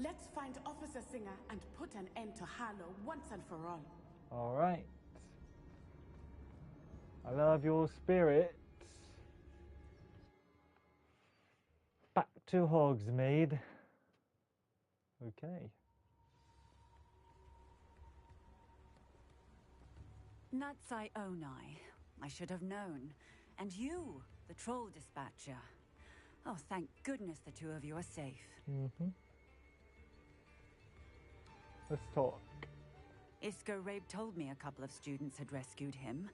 Let's find Officer Singer and put an end to Harlow once and for all. All right. I love your spirit. Back to Hogsmeade. Okay. Natsai Onai. I should have known. And you, the troll dispatcher. Oh, thank goodness the two of you are safe. Mm-hmm. Let's talk. Isco Rabe told me a couple of students had rescued him.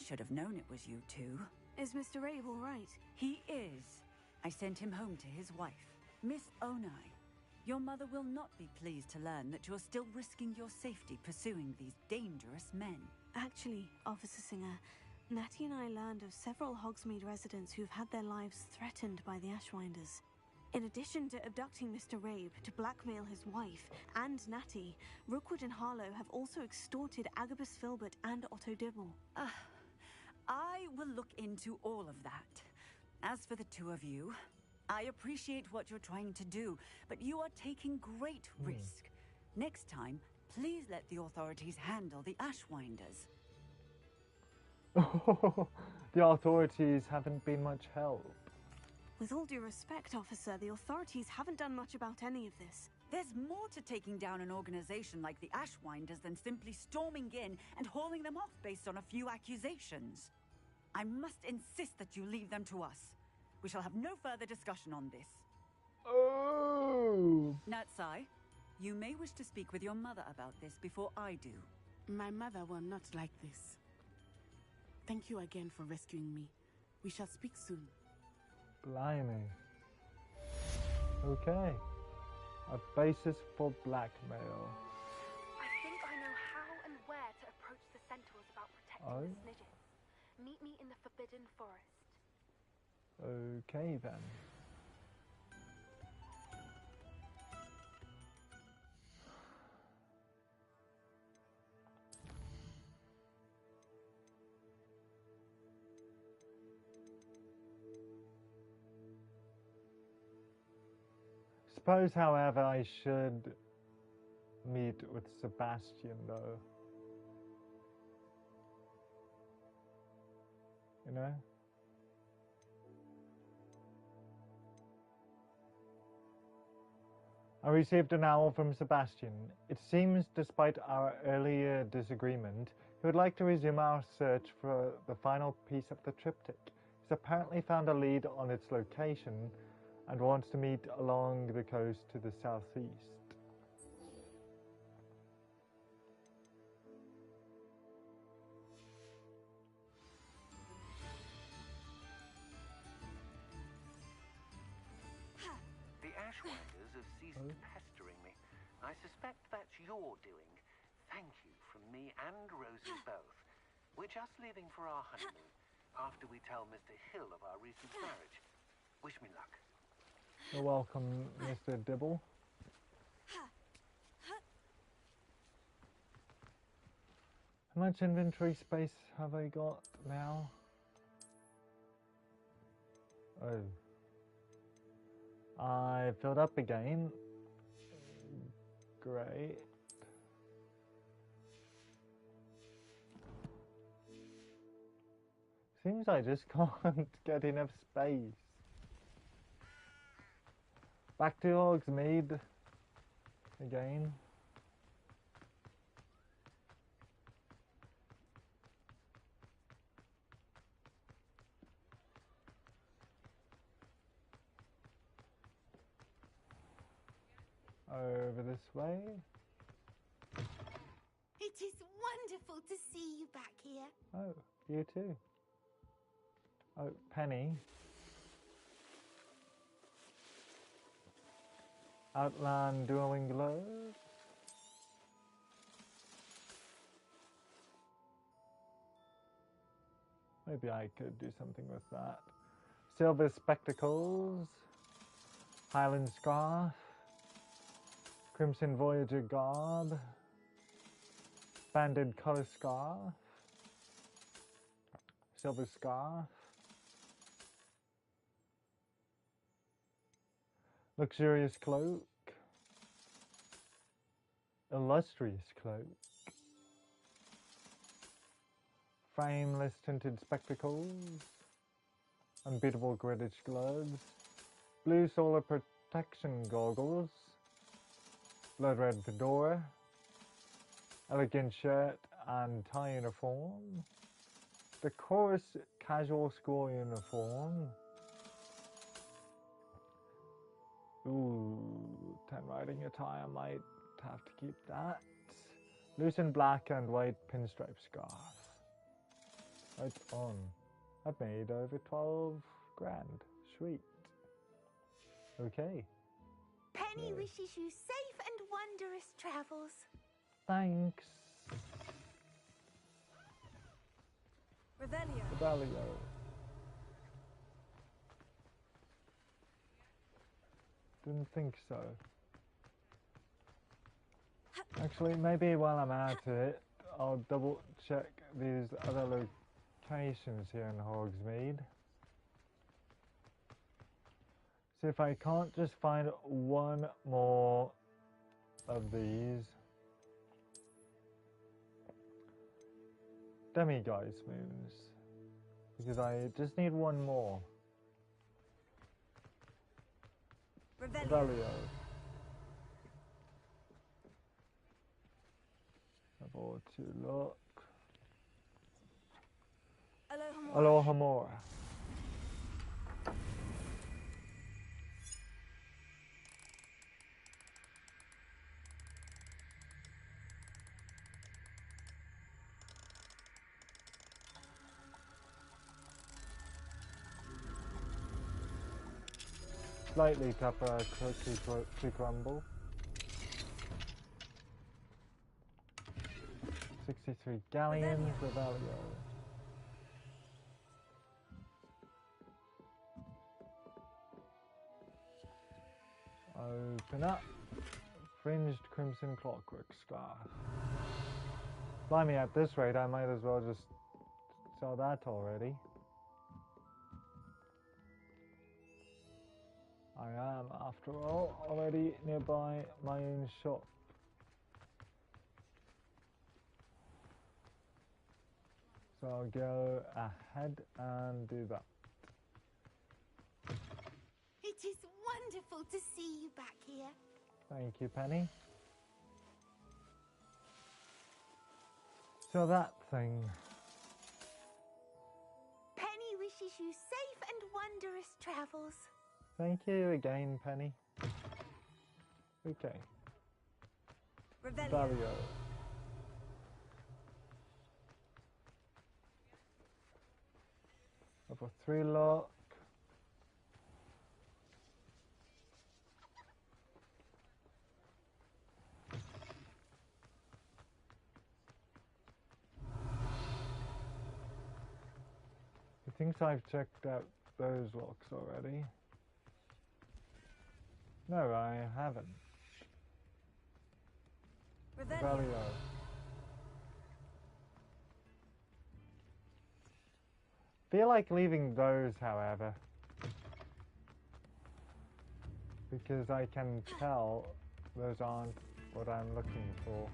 Should have known it was you two. Is Mr. Rabe all right? He is. I sent him home to his wife. Miss Onai, your mother will not be pleased to learn that you're still risking your safety pursuing these dangerous men. Actually, Officer Singer, Natty and I learned of several Hogsmeade residents who've had their lives threatened by the Ashwinders. In addition to abducting Mr. Rabe to blackmail his wife and Natty, Rookwood and Harlow have also extorted Agabus Filbert and Otto Dibble. I will look into all of that. As for the two of you, I appreciate what you're trying to do, but you are taking great risk. Next time, please let the authorities handle the Ashwinders. The authorities haven't been much help. With all due respect, officer, the authorities haven't done much about any of this. There's more to taking down an organization like the Ashwinders than simply storming in and hauling them off based on a few accusations. I must insist that you leave them to us. We shall have no further discussion on this. Oh! Natsai, you may wish to speak with your mother about this before I do. My mother will not like this. Thank you again for rescuing me. We shall speak soon. Blimey. Okay. A basis for blackmail. I think I know how and where to approach the centaurs about protecting the Snidgets. Meet me in the Forbidden Forest. Okay then. Suppose, however, I should meet with Sebastian, though. You know? I received an owl from Sebastian. It seems, despite our earlier disagreement, he would like to resume our search for the final piece of the triptych. He's apparently found a lead on its location and wants to meet along the coast to the southeast. The Ashwinders have ceased pestering me. I suspect that's your doing. Thank you from me and Rosie both. We're just leaving for our honeymoon after we tell Mr. Hill of our recent marriage. Wish me luck. You're welcome, Mr. Dibble. How much inventory space have I got now? Oh. I filled up again. Great. Seems I just can't get enough space. Back to Hogsmeade again. Over this way. It is wonderful to see you back here. Oh, you too. Oh, Penny. Outland dueling gloves. Maybe I could do something with that. Silver spectacles. Highland scarf. Crimson Voyager garb. Banded color scarf. Silver scarf. Luxurious cloak. Illustrious cloak. Frameless tinted spectacles. Unbeatable Greenwich gloves. Blue solar protection goggles. Blood red fedora. Elegant shirt and tie uniform. Decorous casual school uniform. Ooh, 10 riding attire, I might have to keep that. Loose and black and white pinstripe scarf. Right on. I've made over 12 grand. Sweet. Okay. Penny wishes you safe and wondrous travels. Thanks. Revelio. Revelio. Didn't think so. Actually, maybe while I'm at it, I'll double check these other locations here in Hogsmeade. See if I can't just find one more of these demiguise moons, because I just need one more. Revelio. About to look. Alohomora. Slightly tougher cookie to crumble. 63 galleons, Revelio. Open up. Fringed crimson clockwork scarf. Blimey, at this rate, I might as well just sell that already. I am, after all, already nearby my own shop. So I'll go ahead and do that. It is wonderful to see you back here. Thank you, Penny. So that thing. Penny wishes you safe and wondrous travels. Thank you again, Penny. Okay. Revelio. Level 3 lock. He thinks I've checked out those locks already. No, I haven't. Revelio. Feel like leaving those, however, because I can tell those aren't what I'm looking for.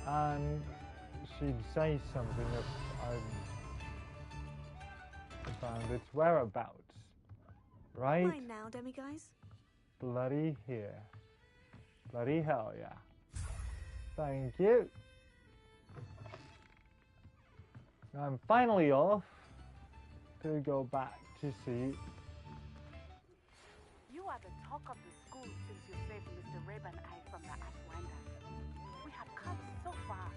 And she'd say something if I found its whereabouts. Right? Mine now, demiguise. Bloody here. Bloody hell yeah. Thank you. I'm finally off to go back to see. You are the talk of the school since you saved Mr. Rabe and I from the Ashwinders. We have come so far.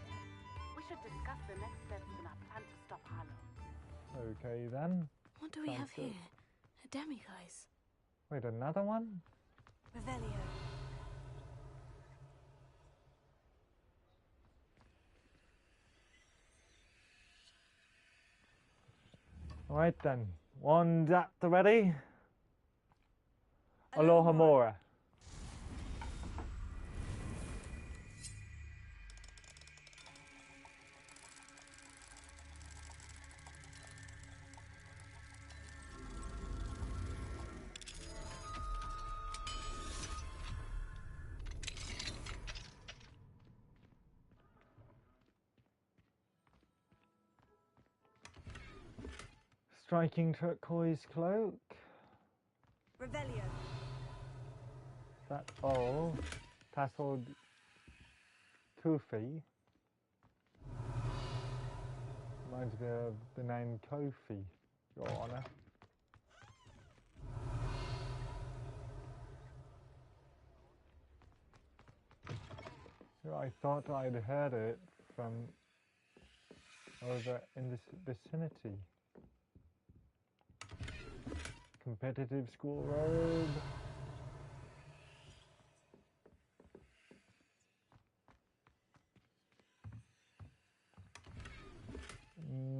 We should discuss the next steps in our plan to stop Harlow. Okay then. What do we have here? A demiguise. Wait, another one? Revelio. Alright then. One's at the ready. Aloha Mora. Striking turquoise cloak. Revelio. That all. Tasseled Kofi. Reminds me of the name Kofi, Your Honor. I thought I'd heard it from over in this vicinity. Competitive school robe.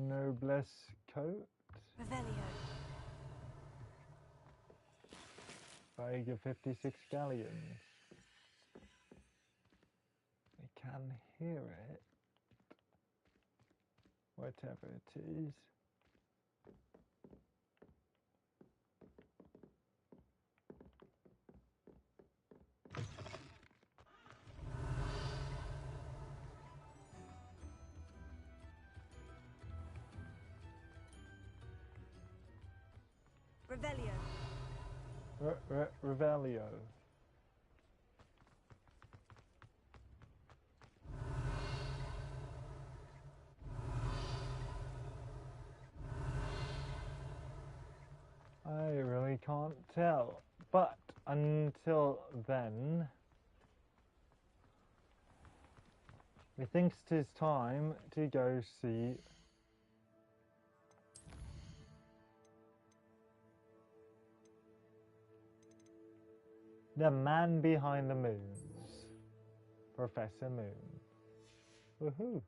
Noblesse coat. Revelio. Bag of 56 galleons. I can hear it. Whatever it is. Revelio. Revelio. I really can't tell, but until then, methinks 'tis time to go see the man behind the moons, Professor Moon. Woohoo!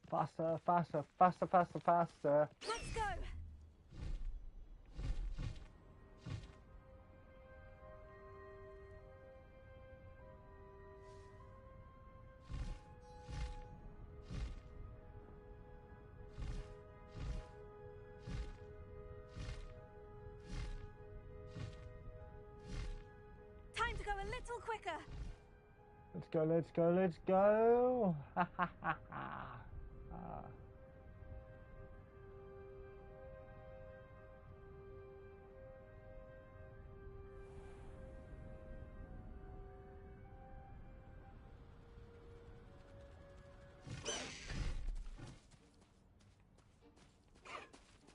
Faster, faster, faster, faster, faster. Let's go! little quicker. Let's go, let's go, let's go. Ha ha ha ha.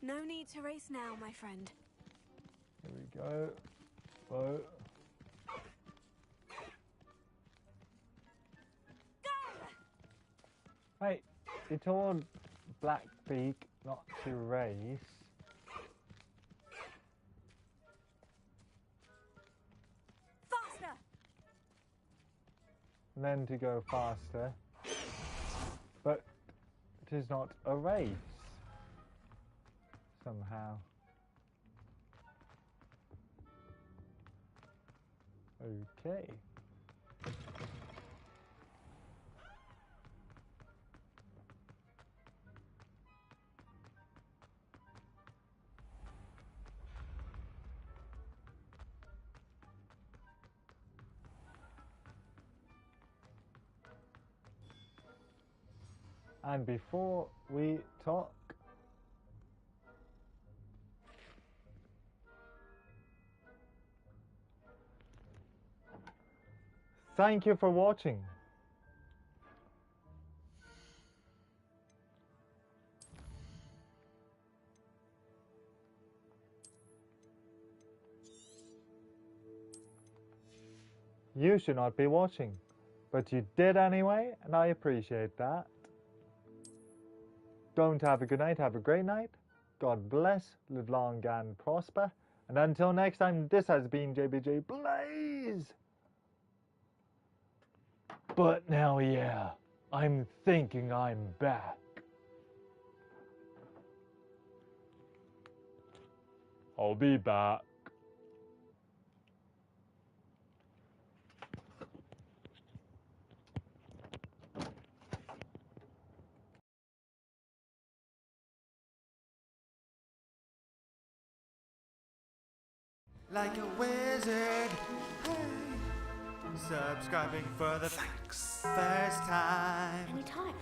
No need to race now, my friend. Here we go. Whoa. Wait, you told Blackbeak not to race. Faster! And then to go faster. But it is not a race. Somehow. Okay. And before we talk, thank you for watching. You should not be watching, but you did anyway, and I appreciate that. Don't have a good night, have a great night. God bless, live long and prosper. And until next time, this has been JBJ Blaze. But now, yeah, I'm thinking I'm back. I'll be back. Like a wizard, hey. Subscribing for the first time. Anytime.